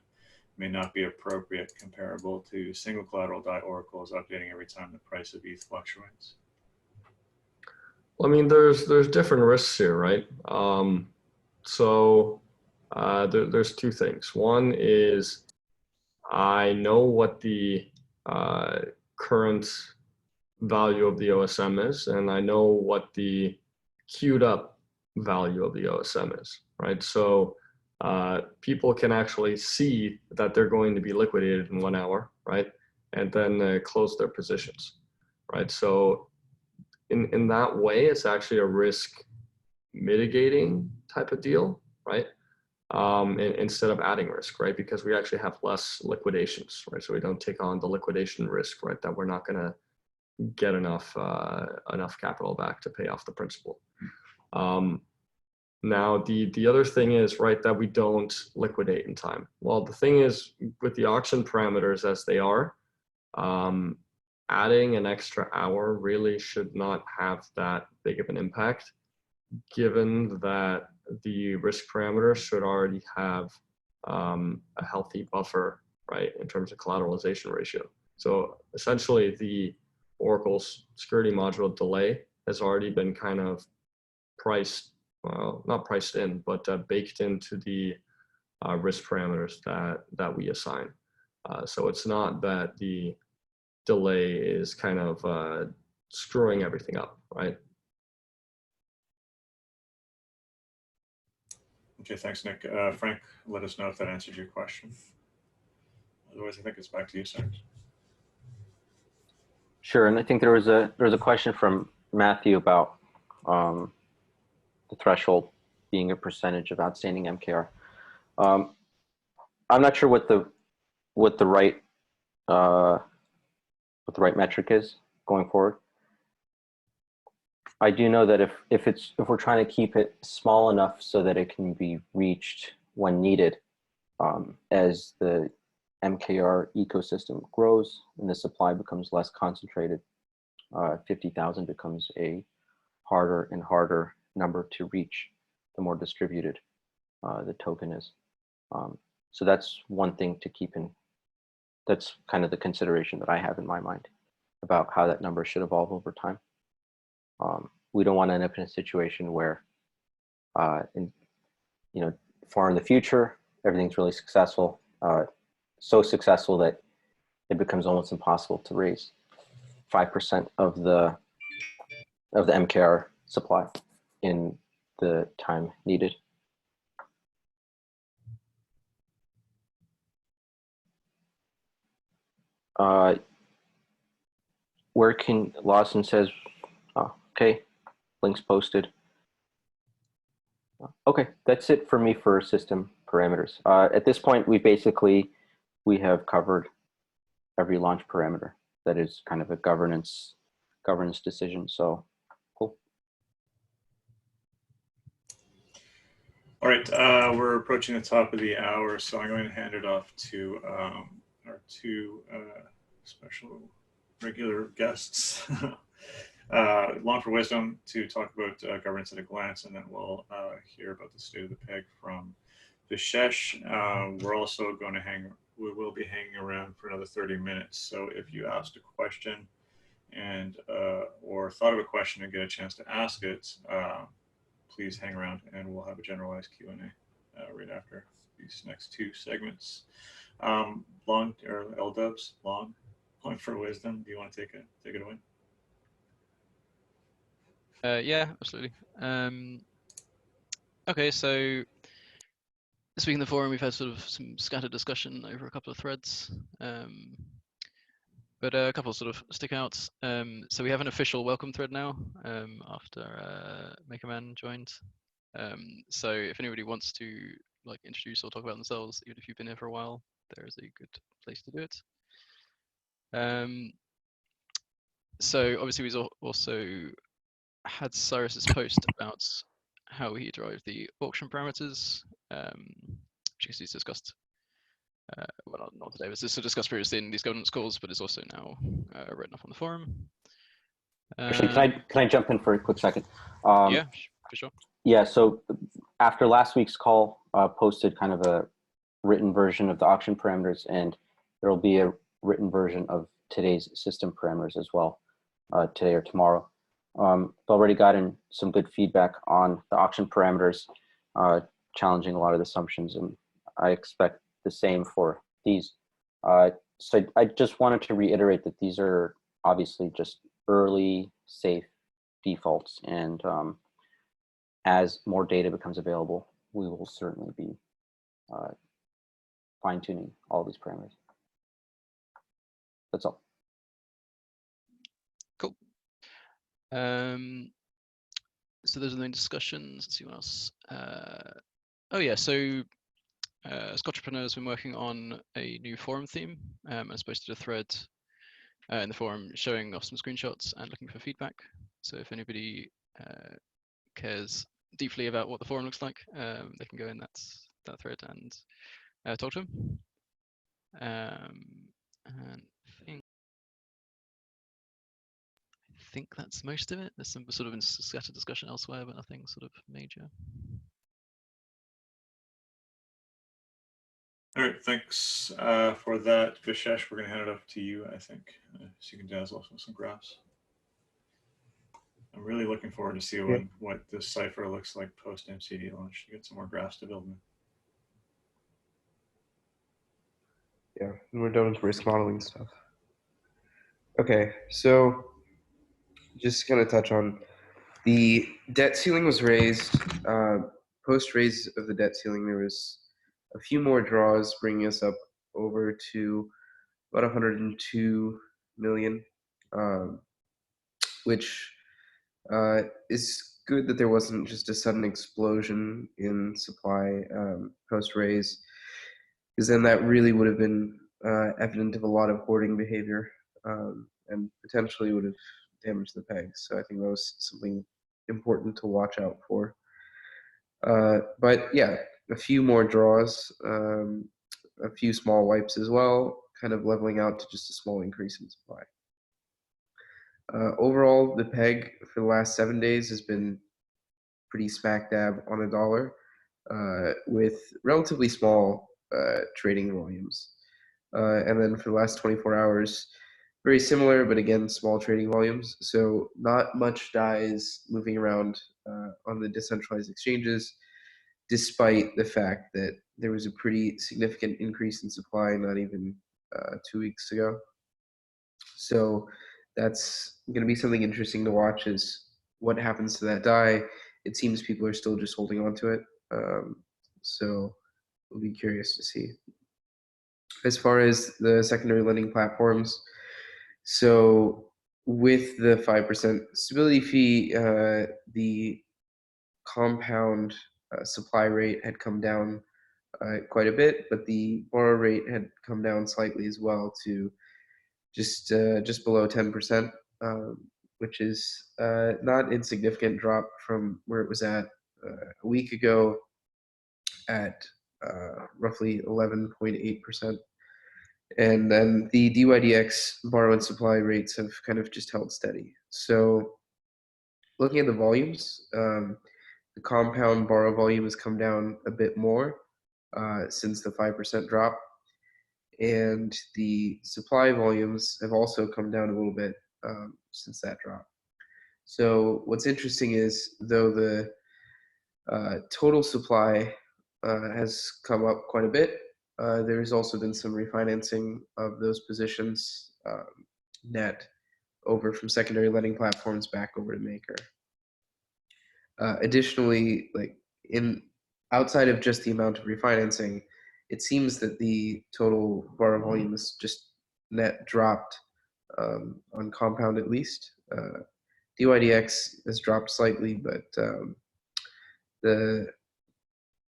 may not be appropriate, comparable to single collateral DAI oracles updating every time the price of ETH fluctuates? Well, I mean, there's different risks here, right? There's 2 things. One is I know what the current value of the OSM is, and I know what the queued up value of the OSM is, right? So people can actually see that they're going to be liquidated in 1 hour, right? And then close their positions, right? So in that way, it's actually a risk mitigating type of deal, right? Instead of adding risk, right? Because we actually have less liquidations, right? So we don't take on the liquidation risk, right? That we're not going to get enough capital back to pay off the principal. Now, the other thing is, right, that we don't liquidate in time. Well, the thing is, with the auction parameters as they are, adding an extra hour really should not have that big of an impact. given that the risk parameters should already have a healthy buffer, right, in terms of collateralization ratio. So essentially, the Oracle's security module delay has already been kind of priced, well, not priced in, but baked into the risk parameters that we assign. So it's not that the delay is kind of screwing everything up, right? Okay, thanks, Nick. Frank, let us know if that answered your question. Otherwise, I think it's back to you, Cyrus. Sure, and I think there was a question from Matthew about the threshold being a percentage of outstanding MKR. I'm not sure what the right metric is going forward. I do know that if we're trying to keep it small enough so that it can be reached when needed, as the MKR ecosystem grows and the supply becomes less concentrated, 50,000 becomes a harder and harder number to reach the more distributed the token is. So that's one thing to keep in. That's kind of the consideration that I have in my mind about how that number should evolve over time. We don't want to end up in a situation where, far in the future, everything's really successful, so successful that it becomes almost impossible to raise 5% of the MKR supply in the time needed. Where can Lawson says, oh, okay, links posted. Okay, that's it for me for system parameters. At this point, we have covered every launch parameter that is kind of a governance decision. So cool. All right, we're approaching the top of the hour, so I'm going to hand it off to our two special regular guests, LongForWisdom, to talk about governance at a glance, and then we'll hear about the state of the peg from Vishesh. We're also going to we will be hanging around for another 30 minutes. So if you asked a question and or thought of a question and get a chance to ask it, please hang around and we'll have a generalized Q&A right after these next two segments. LDubs, LongForWisdom, do you want to take it away? Yeah, absolutely. Okay, so this week in the forum, we've had sort of some scattered discussion over a couple of threads, but a couple sort of stick outs. So we have an official welcome thread now after MakerMan joined. So if anybody wants to introduce or talk about themselves, even if you've been here for a while, there is a good place to do it. So obviously we also had Cyrus's post about how he derived the auction parameters, which he's discussed. Well, not today, but this was discussed previously in these governance calls, but it's also now written up on the forum. Actually, can I jump in for a quick second? Yeah, for sure. Yeah, so after last week's call, posted kind of a written version of the auction parameters, and there will be a written version of today's system parameters as well, today or tomorrow. I've already gotten some good feedback on the auction parameters, challenging a lot of the assumptions, and I expect the same for these. So I just wanted to reiterate that these are obviously just early, safe defaults, and as more data becomes available, we will certainly be fine-tuning all these parameters. That's all. Cool. So those are the main discussions. Let's see what else. Oh yeah, so Scotchpreneur has been working on a new forum theme. I posted a thread in the forum showing off some screenshots and looking for feedback. So if anybody cares deeply about what the forum looks like, they can go in that thread and talk to him. And I think that's most of it. There's some sort of scattered discussion elsewhere, but nothing sort of major. All right, thanks for that, Vishesh. We're going to hand it off to you, I think, so you can dazzle us with some graphs. I'm really looking forward to see what this cipher looks like post MCD launch. You get some more graphs to build in. Yeah, and we're done with risk modeling stuff. Okay, so just gonna touch on the debt ceiling was raised. Post raise of the debt ceiling, there was a few more draws, bringing us up over to about 102 million, which is good that there wasn't just a sudden explosion in supply post raise, because then that really would have been evident of a lot of hoarding behavior and potentially would have damaged the pegs. So I think that was something important to watch out for. But yeah, a few more draws, a few small wipes as well, kind of leveling out to just a small increase in supply. Overall, the peg for the last 7 days has been pretty smack dab on $1, with relatively small trading volumes. And then for the last 24 hours, very similar, but again, small trading volumes. So not much DAIs moving around on the decentralized exchanges, despite the fact that there was a pretty significant increase in supply not even 2 weeks ago. So that's going to be something interesting to watch, is what happens to that DAI. It seems people are still just holding on to it. So we'll be curious to see. As far as the secondary lending platforms, so with the 5% stability fee, the compound supply rate had come down quite a bit, but the borrow rate had come down slightly as well to just below 10%, which is not insignificant drop from where it was at a week ago at roughly 11.8%. And then the DYDX borrow and supply rates have kind of just held steady. So looking at the volumes, the compound borrow volume has come down a bit more since the 5% drop. And the supply volumes have also come down a little bit since that drop. So what's interesting is, though the total supply has come up quite a bit, there's also been some refinancing of those positions net over from secondary lending platforms back over to Maker. Additionally, like outside of just the amount of refinancing, it seems that the total borrow volume is just net dropped on compound at least. DYDX has dropped slightly, but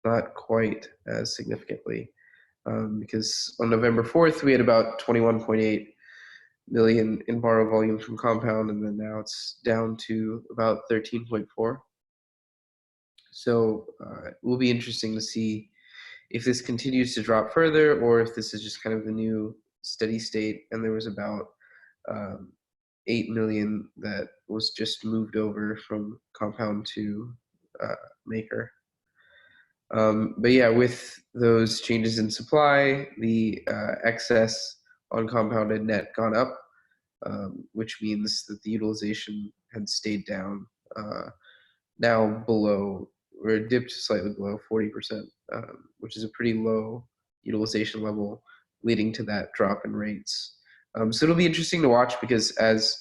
not quite as significantly, because on November 4th, we had about 21.8 million in borrow volume from compound, and then now it's down to about 13.4. So it will be interesting to see if this continues to drop further, or if this is just kind of the new steady state, and there was about 8 million that was just moved over from compound to Maker. But yeah, with those changes in supply, the excess on compounded net gone up, which means that the utilization had stayed down, now below, or dipped slightly below 40%, which is a pretty low utilization level, leading to that drop in rates. So it'll be interesting to watch, because as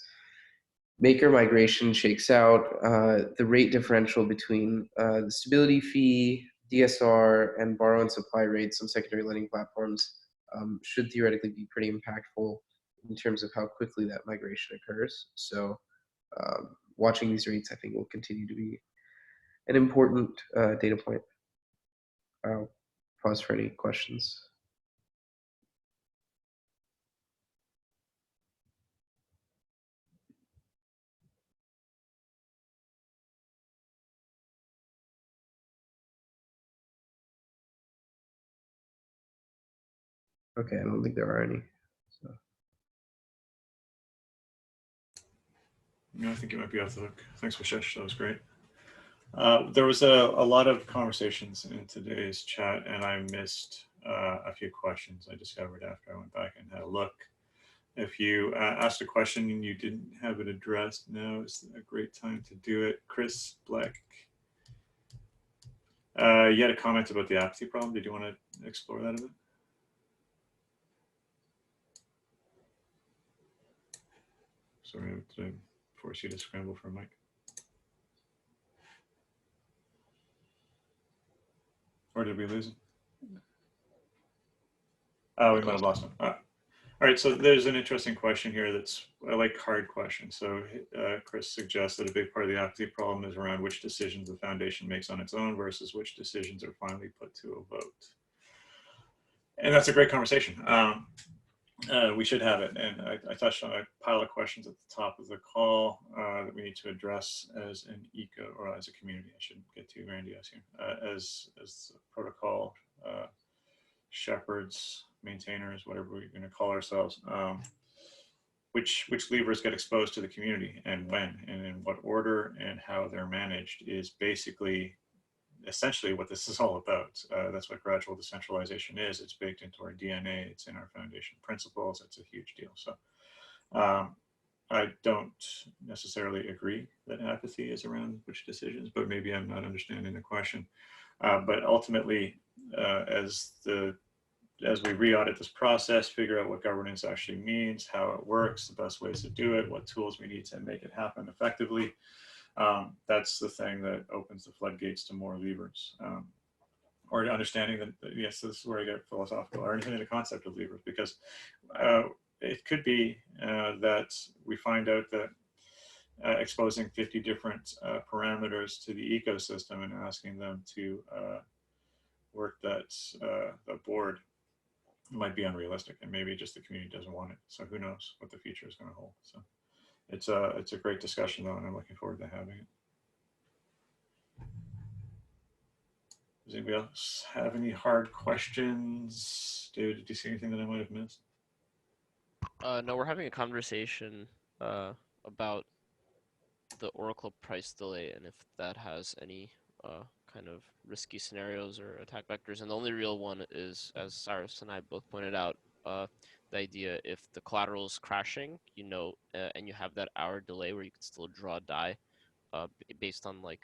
Maker migration shakes out, the rate differential between the stability fee, DSR, and borrow and supply rates on secondary lending platforms should theoretically be pretty impactful in terms of how quickly that migration occurs. So watching these rates, I think, will continue to be an important data point. I'll pause for any questions. Okay, I don't think there are any. So. I think you might be off the hook. Thanks, Vishesh. That was great. There was a lot of conversations in today's chat, and I missed a few questions I discovered after I went back and had a look. If you asked a question and you didn't have it addressed, now is a great time to do it. Chris Black, you had a comment about the apathy problem. Did you want to explore that a bit? Sorry, did I force you to scramble for a mic? Or did we lose him? Oh, we might have lost him. All right, so there's an interesting question here that's, I like hard questions. So Chris suggests that a big part of the apathy problem is around which decisions the foundation makes on its own versus which decisions are finally put to a vote. And that's a great conversation. We should have it. And I touched on a pile of questions at the top of the call that we need to address as an eco, or as a community. I shouldn't get too grandiose here. As protocol shepherds, maintainers, whatever we're going to call ourselves, which levers get exposed to the community and when and in what order and how they're managed is basically essentially what this is all about. That's what gradual decentralization is. It's baked into our DNA. It's in our foundation principles. It's a huge deal. So I don't necessarily agree that apathy is around which decisions, but maybe I'm not understanding the question. But ultimately, as we re-audit this process, figure out what governance actually means, how it works, the best ways to do it, what tools we need to make it happen effectively, that's the thing that opens the floodgates to more levers. Or understanding that, yes, this is where I get philosophical, or understanding the concept of levers, because it could be that we find out that exposing 50 different parameters to the ecosystem and asking them to work that board might be unrealistic, and maybe just the community doesn't want it. So who knows what the future is going to hold. So it's a great discussion though, and I'm looking forward to having it. Does anybody else have any hard questions? David, did you see anything that I might have missed? No, we're having a conversation about the Oracle price delay and if that has any kind of risky scenarios or attack vectors. And the only real one is, as Cyrus and I both pointed out, the idea if the collateral is crashing, you know, and you have that hour delay where you can still draw die based on like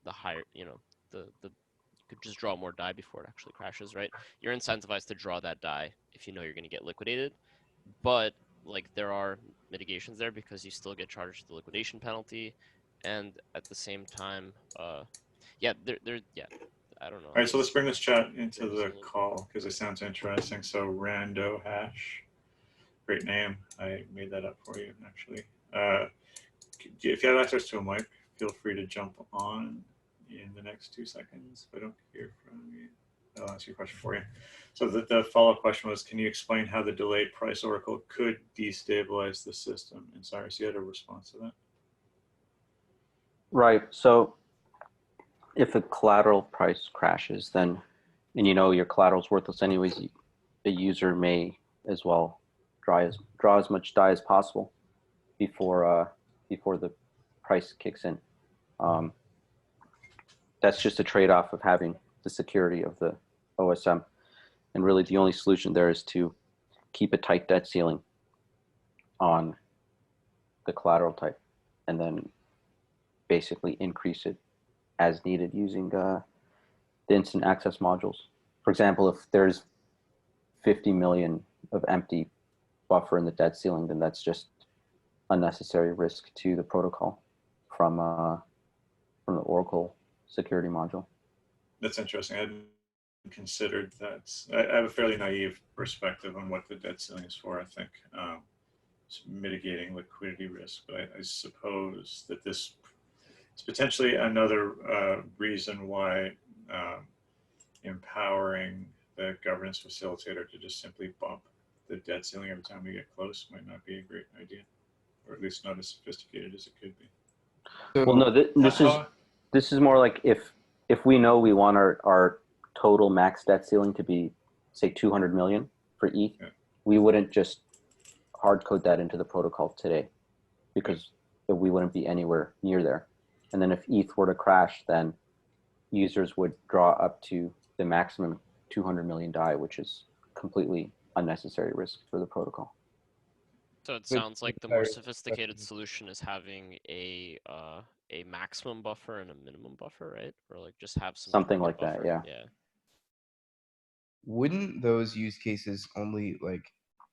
the higher, you know, you could just draw more die before it actually crashes, right? You're incentivized to draw that die if you know you're going to get liquidated, but like there are mitigations there because you still get charged the liquidation penalty, and at the same time, yeah, I don't know. All right, so let's bring this chat into the call because it sounds interesting. So Rando Hash, great name. I made that up for you, actually. If you have access to a mic, feel free to jump on in the next 2 seconds. If I don't hear from you, I'll answer your question for you. So the follow-up question was, can you explain how the delayed price oracle could destabilize the system? And Cyrus, you had a response to that? Right. So if the collateral price crashes, then, and you know your collateral's worthless anyways, the user may as well draw as much die as possible before the price kicks in. That's just a trade-off of having the security of the OSM. And really the only solution there is to keep a tight debt ceiling on the collateral type and then basically increase it as needed using the instant access modules. For example, if there's 50 million of empty buffer in the debt ceiling, then that's just unnecessary risk to the protocol from the Oracle security module. That's interesting. I hadn't considered that. I have a fairly naive perspective on what the debt ceiling is for. I think it's mitigating liquidity risk, but I suppose that this is potentially another reason why empowering the governance facilitator to just simply bump the debt ceiling every time we get close might not be a great idea, or at least not as sophisticated as it could be. Well, no, this is more like if we know we want our total max debt ceiling to be, say, 200 million for ETH, yeah, we wouldn't just hard code that into the protocol today, because we wouldn't be anywhere near there. And then if ETH were to crash, then users would draw up to the maximum 200 million DAI, which is completely unnecessary risk for the protocol. So it sounds like the more sophisticated solution is having a maximum buffer and a minimum buffer, right? Or like just have some Something target like that, buffer. yeah. Yeah. Wouldn't those use cases only like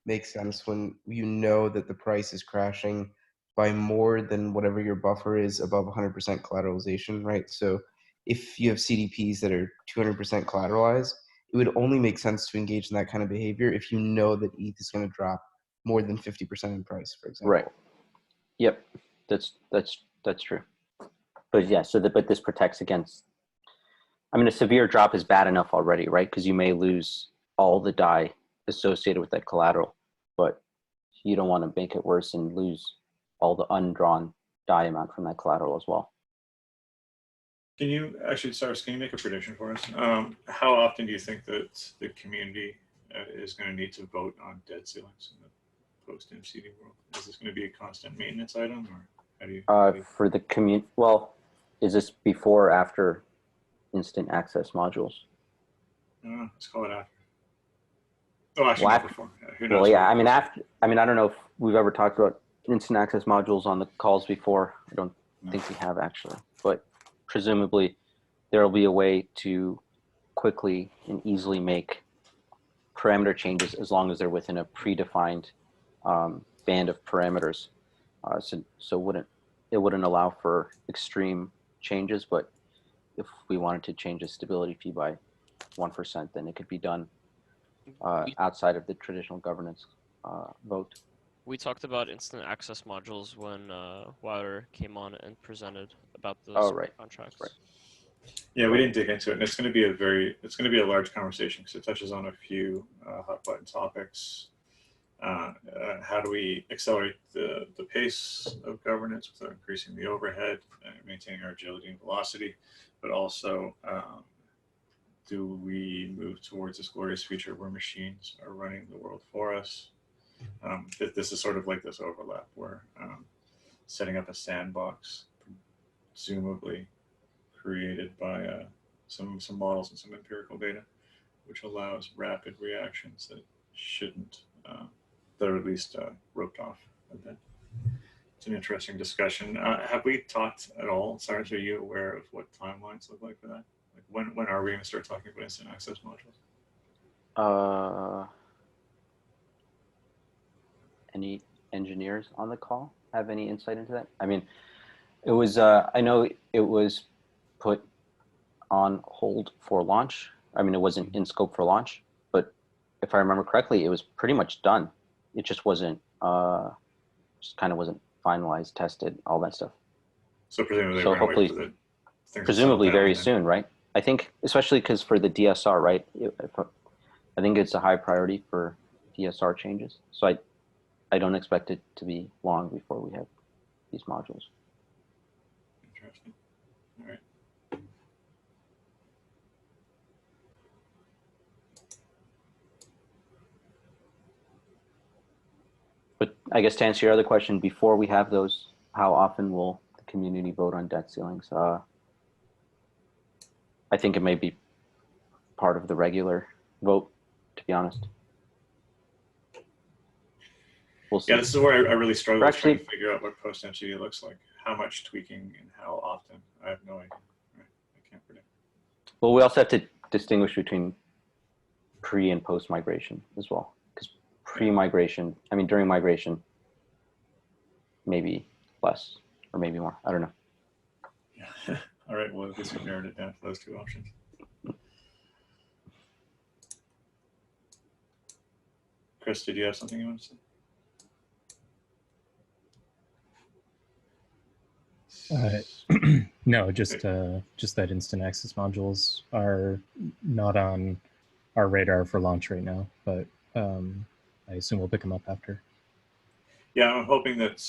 make sense when you know that the price is crashing by more than whatever your buffer is above 100% collateralization, right? So if you have CDPs that are 200% collateralized, it would only make sense to engage in that kind of behavior if you know that ETH is going to drop more than 50% in price, for example. Right. Yep. That's true. But yeah, but this protects against, I mean, a severe drop is bad enough already, right? Because you may lose all the DAI associated with that collateral, but you don't want to make it worse and lose all the undrawn DAI amount from that collateral as well. Can you actually, Cyrus, can you make a prediction for us? How often do you think that the community is going to need to vote on debt ceilings in the post-MCD world? Is this going to be a constant maintenance item, or how do you? For the community, well, is this before or after instant access modules? Let's call it after. Oh, actually, Well, not before. Who knows? Well, yeah, I mean, after. I mean, I don't know if we've ever talked about instant access modules on the calls before. I don't think we have actually, but presumably there will be a way to quickly and easily make parameter changes as long as they're within a predefined band of parameters. So it wouldn't allow for extreme changes, but if we wanted to change the stability fee by 1%, then it could be done outside of the traditional governance vote. We talked about instant access modules when Wilder came on and presented about the smart contracts. Right. Yeah, we didn't dig into it, and it's going to be a large conversation because it touches on a few hot button topics. How do we accelerate the pace of governance without increasing the overhead and maintaining our agility and velocity, but also do we move towards this glorious future where machines are running the world for us? This is sort of like this overlap where setting up a sandbox, presumably created by some models and some empirical data, which allows rapid reactions that shouldn't, that are at least roped off a bit. It's an interesting discussion. Have we talked at all, Cyrus, are you aware of what timelines look like for that? Like when are we going to start talking about instant access modules? Any engineers on the call have any insight into that? I mean, it was, I know it was put on hold for launch. I mean, it wasn't in scope for launch, but if I remember correctly, it was pretty much done. It just wasn't, just kind of wasn't finalized, tested, all that stuff. So presumably, so hopefully, presumably very soon, right? I think, especially because for the DSR, right? I think it's a high priority for DSR changes. So I don't expect it to be long before we have these modules. Interesting. All right. But I guess to answer your other question, before we have those, how often will the community vote on debt ceilings? I think it may be part of the regular vote, to be honest. We'll see. Yeah, this is where I really struggle trying to figure out what post-MCD looks like. How much tweaking and how often? I have no idea. Right? I can't predict. Well, we also have to distinguish between pre and post migration as well. Because pre-migration, I mean, during migration, maybe less or maybe more. I don't know. Yeah. All right. Well, at least we narrowed it down to those two options. Chris, did you have something you want to say? No, just that instant access modules are not on our radar for launch right now, but I assume we'll pick them up after. Yeah, I'm hoping that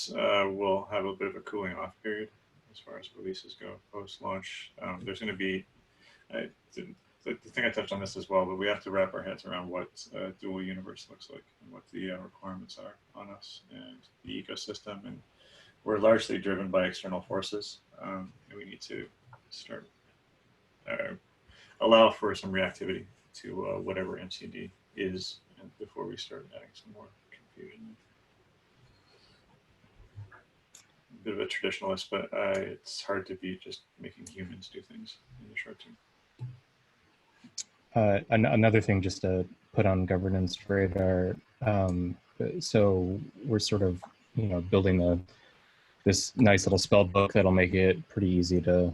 we'll have a bit of a cooling off period as far as releases go post-launch. There's going to be, I think I touched on this as well, but we have to wrap our heads around what dual universe looks like and what the requirements are on us and the ecosystem and we're largely driven by external forces, and we need to start allow for some reactivity to whatever MCD is, and before we start adding some more confusion. A bit of a traditionalist, but it's hard to be just making humans do things in the short term. Another thing just to put on governance radar. So we're sort of, building this nice little spell book that'll make it pretty easy to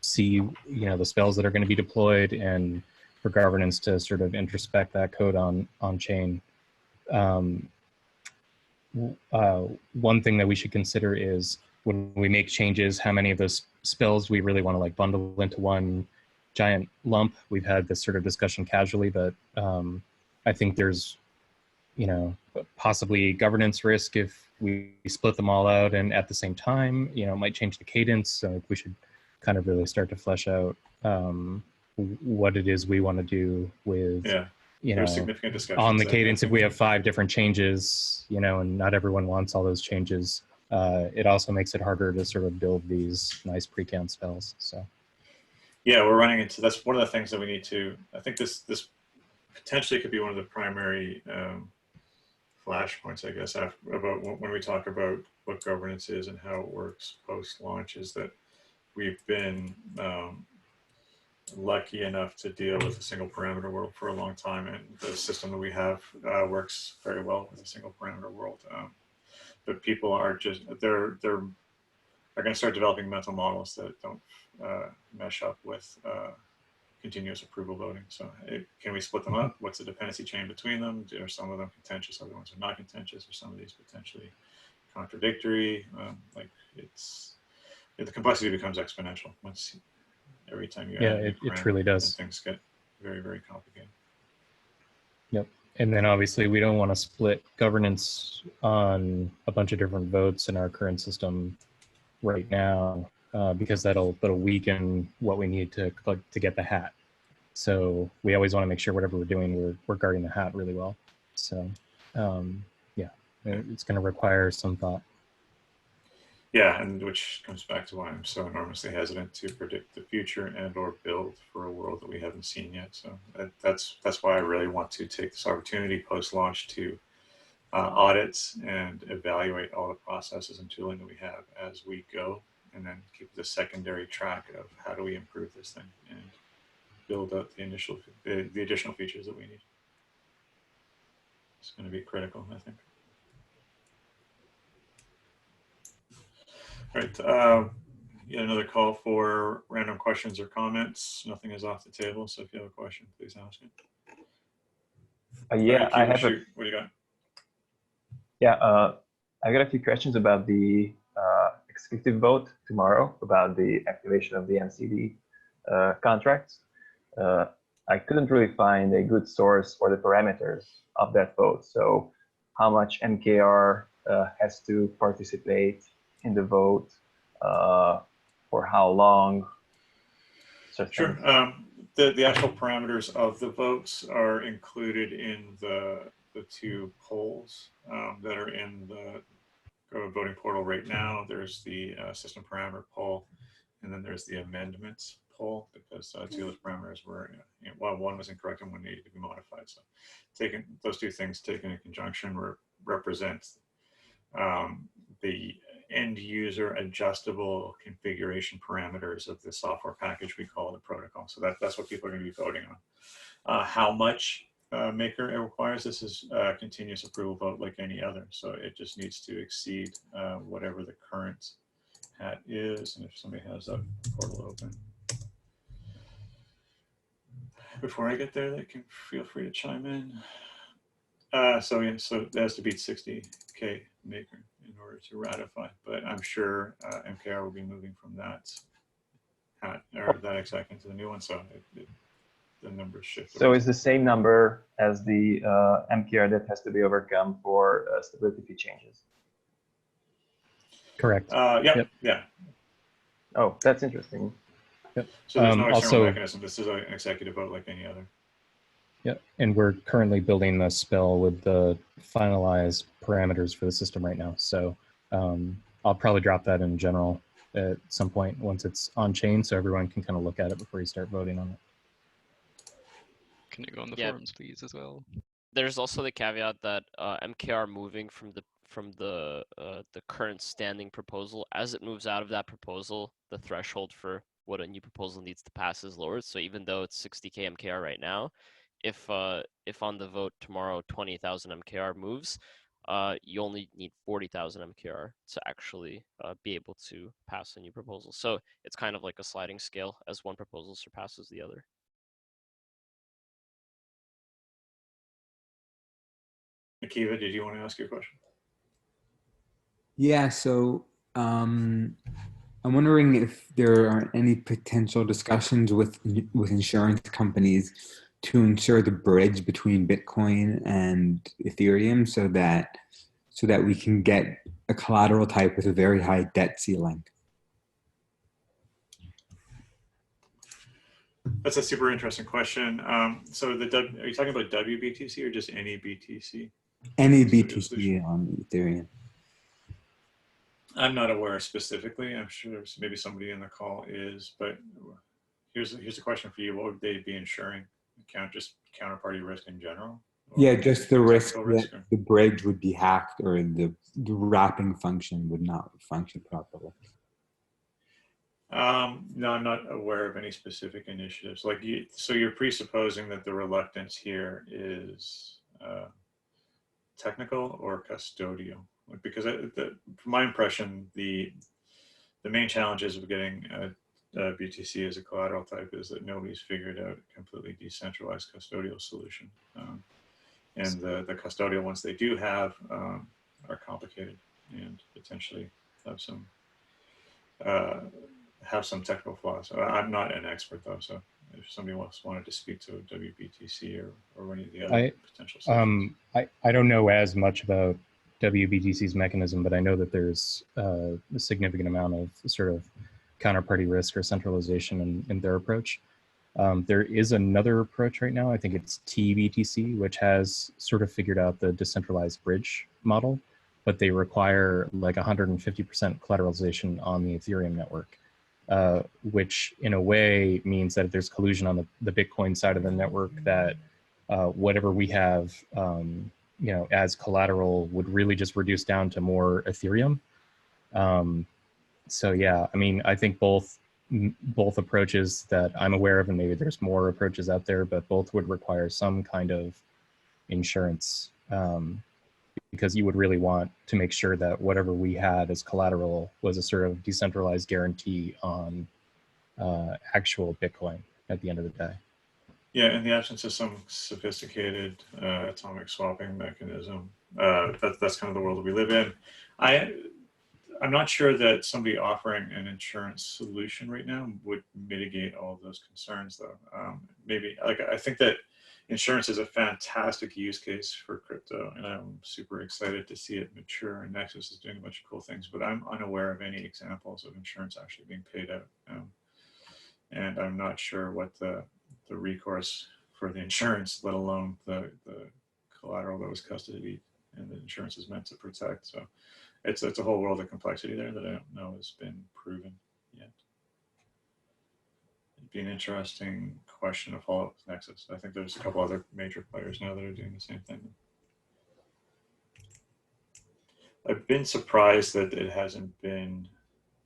see, the spells that are going to be deployed, and for governance to sort of introspect that code on chain. One thing that we should consider is when we make changes, how many of those spells we really want to like bundle into one giant lump. We've had this sort of discussion casually, but I think there's, possibly governance risk if we split them all out and at the same time, it might change the cadence. So we should kind of really start to flesh out what it is we want to do with, significant discussions on the cadence. If we have 5 different changes, and not everyone wants all those changes, it also makes it harder to sort of build these nice pre-canned spells. So. Yeah, we're running into, that's one of the things that we need to, I think this potentially could be one of the primary flashpoints, I guess, about when we talk about what governance is and how it works post-launch, is that we've been lucky enough to deal with a single parameter world for a long time, and the system that we have works very well with a single parameter world. But people are just, they're going to start developing mental models that don't mesh up with continuous approval voting. So can we split them up? What's the dependency chain between them? Are some of them contentious, other ones are not contentious? Are some of these potentially contradictory? The complexity becomes exponential once every time you add it truly does. Things get very, very complicated. Yep. And then obviously we don't want to split governance on a bunch of different votes in our current system right now, because that'll weaken what we need to get the hat. So we always want to make sure whatever we're doing, we're guarding the hat really well. So it's going to require some thought. Yeah, and which comes back to why I'm so enormously hesitant to predict the future and or build for a world that we haven't seen yet. So that's why I really want to take this opportunity post-launch to audit and evaluate all the processes and tooling that we have as we go, and then keep the secondary track of how do we improve this thing and build up the additional features that we need. It's going to be critical, I think. All right, another call for random questions or comments. Nothing is off the table, so if you have a question, please ask it. Yeah, I have what do you got? Yeah, I got a few questions about the executive vote tomorrow, about the activation of the MCD contracts. I couldn't really find a good source for the parameters of that vote. So how much MKR has to participate in the vote, for how long? Sure. The actual parameters of the votes are included in the 2 polls that are in the voting portal right now. There's the system parameter poll, and then there's the amendments poll, because 2 of those parameters were, one was incorrect and one needed to be modified. So taking those 2 things taken in conjunction represents the end user adjustable configuration parameters of the software package we call the protocol. So that's what people are going to be voting on. How much Maker it requires, this is a continuous approval vote like any other. So it just needs to exceed whatever the current hat is. And if somebody has that portal open, before I get there, they can feel free to chime in. So it has to beat 60K Maker in order to ratify, but I'm sure MKR will be moving from that hat or that exec into the new one, so the numbers shift. So it's the same number as the MKR that has to be overcome for stability fee changes. Correct. Yep. Yeah. Oh, that's interesting. Yep. So there's no external mechanism. This is an executive vote like any other. Yeah, and we're currently building the spell with the finalized parameters for the system right now. So I'll probably drop that in general at some point once it's on chain, so everyone can kind of look at it before you start voting on it. Can you go on the Yeah. forums, please, as well? There's also the caveat that MKR moving from the current standing proposal, as it moves out of that proposal, the threshold for what a new proposal needs to pass is lowered. So even though it's 60K MKR right now, if on the vote tomorrow 20,000 MKR moves, you only need 40,000 MKR to actually be able to pass a new proposal. So it's kind of like a sliding scale as one proposal surpasses the other. Akiva, did you want to ask your question? Yeah, so I'm wondering if there are any potential discussions with insurance companies to ensure the bridge between Bitcoin and Ethereum so that we can get a collateral type with a very high debt ceiling. That's a super interesting question. So are you talking about WBTC or just any BTC? Any BTC on Ethereum. I'm not aware specifically. I'm sure there's maybe somebody in the call is, but here's a question for you. What would they be insuring? Just counterparty risk in general? Yeah, just the risk that the bridge would be hacked or the wrapping function would not function properly. No, I'm not aware of any specific initiatives. So you're presupposing that the reluctance here is technical or custodial? Because from my impression, the main challenges of getting BTC as a collateral type is that nobody's figured out a completely decentralized custodial solution. And the custodial ones they do have are complicated and potentially have some technical flaws. I'm not an expert though, so if somebody wanted to speak to WBTC or any of the other potential solutions. I don't know as much about WBTC's mechanism, but I know that there's a significant amount of sort of counterparty risk or centralization in their approach. There is another approach right now, I think it's TBTC, which has sort of figured out the decentralized bridge model, but they require like 150% collateralization on the Ethereum network, which in a way means that if there's collusion on the Bitcoin side of the network, that whatever we have as collateral would really just reduce down to more Ethereum. So yeah, I mean, I think both approaches that I'm aware of, and maybe there's more approaches out there, but both would require some kind of insurance, because you would really want to make sure that whatever we had as collateral was a sort of decentralized guarantee on actual Bitcoin at the end of the day. Yeah, in the absence of some sophisticated atomic swapping mechanism, that's kind of the world that we live in. I'm not sure that somebody offering an insurance solution right now would mitigate all of those concerns, though. Maybe, I think that insurance is a fantastic use case for crypto, and I'm super excited to see it mature. And Nexus is doing a bunch of cool things, but I'm unaware of any examples of insurance actually being paid out. And I'm not sure what the recourse for the insurance, let alone the collateral that was custodied and the insurance is meant to protect. So it's a whole world of complexity there that I don't know has been proven yet. It'd be an interesting question to follow up with Nexus. I think there's a couple other major players now that are doing the same thing. I've been surprised that it hasn't been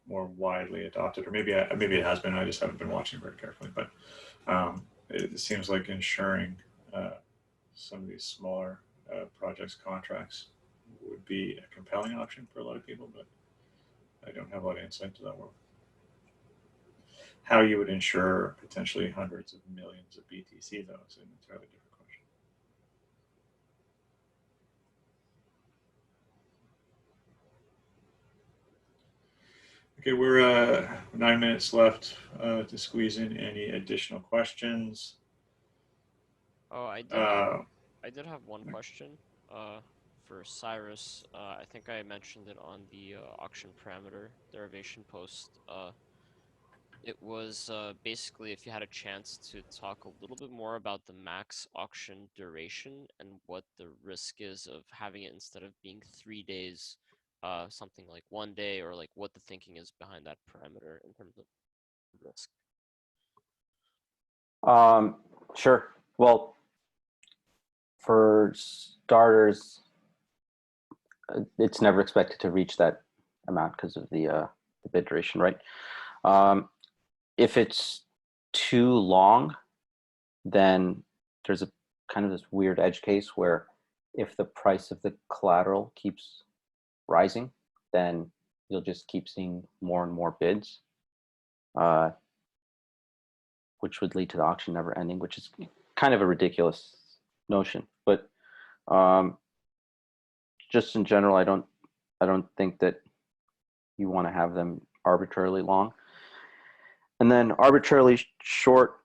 more widely adopted, or maybe it has been. I just haven't been watching very carefully. But it seems like insuring some of these smaller projects contracts would be a compelling option for a lot of people, but I don't have a lot of insight to that world. How you would insure potentially hundreds of millions of BTC, though, is an entirely different question. Okay, we're 9 minutes left to squeeze in any additional questions. Oh, I did have one question for Cyrus. I think I mentioned it on the auction parameter derivation post. It was basically if you had a chance to talk a little bit more about the max auction duration and what the risk is of having it instead of being 3 days, something like 1 day, or like what the thinking is behind that parameter in terms of risk? Sure. Well, for starters, it's never expected to reach that amount because of the bid duration, right? If it's too long, then there's a kind of this weird edge case where if the price of the collateral keeps rising, then you'll just keep seeing more and more bids, which would lead to the auction never ending, which is kind of a ridiculous notion. But just in general, I don't think that you want to have them arbitrarily long. And then arbitrarily short,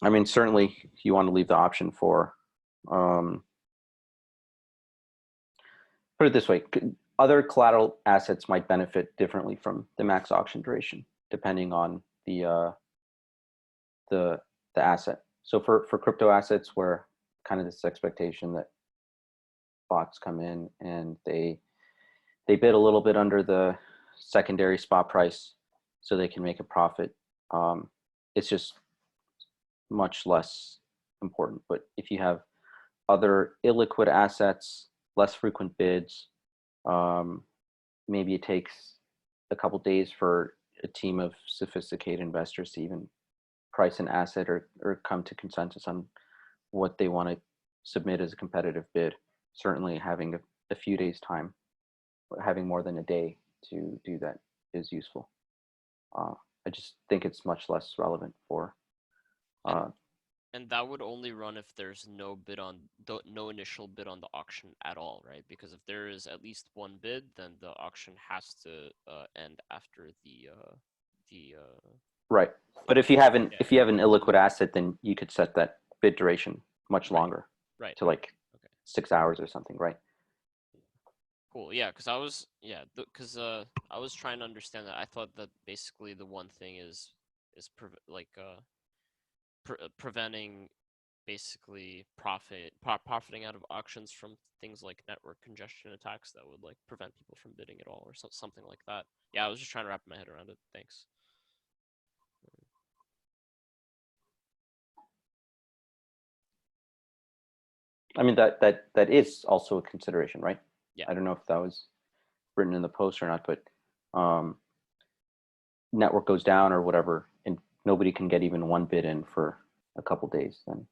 I mean, certainly you want to leave the option for, put it this way, other collateral assets might benefit differently from the max auction duration, depending on the asset. So for crypto assets, where kind of this expectation that bots come in and they bid a little bit under the secondary spot price so they can make a profit, it's just much less important. But if you have other illiquid assets, less frequent bids, maybe it takes a couple days for a team of sophisticated investors to even price an asset or come to consensus on what they want to submit as a competitive bid. Certainly having a few days time, having more than a day to do that is useful. I just think it's much less relevant for. And that would only run if there's no initial bid on the auction at all, right? Because if there is at least one bid, then the auction has to end after the right. But if you have an illiquid asset, then you could set that bid duration much longer, right, to like 6 hours or something, right? Cool. Yeah, because I was trying to understand that. I thought that basically the one thing is preventing basically profiting out of auctions from things like network congestion attacks that would like prevent people from bidding at all, or something like that. Yeah, I was just trying to wrap my head around it. Thanks. I mean, that is also a consideration, right? Yeah. I don't know if that was written in the post or not, but network goes down or whatever, and nobody can get even one bid in for a couple days, then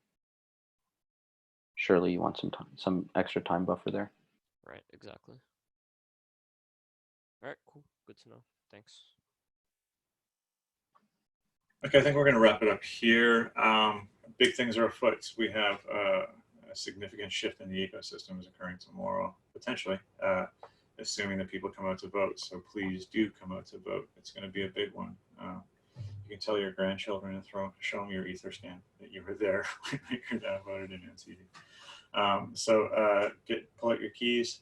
surely you want some extra time buffer there. Right, exactly. All right, cool. Good to know. Thanks. Okay, I think we're going to wrap it up here. Big things are afoot. We have a significant shift in the ecosystem is occurring tomorrow, potentially, assuming that people come out to vote. So please do come out to vote. It's going to be a big one. You can tell your grandchildren and show them your Ether scan that you were there when MakerDAO voted in NCD. So pull out your keys.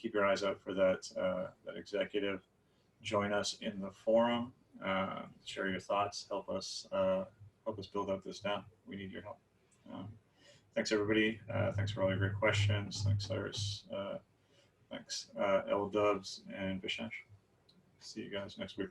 Keep your eyes out for that executive. Join us in the forum. Share your thoughts. Help us build up this DAO. We need your help. Thanks everybody. Thanks for all your great questions. Thanks Cyrus. Thanks L Dubs and Vishesh. See you guys next week.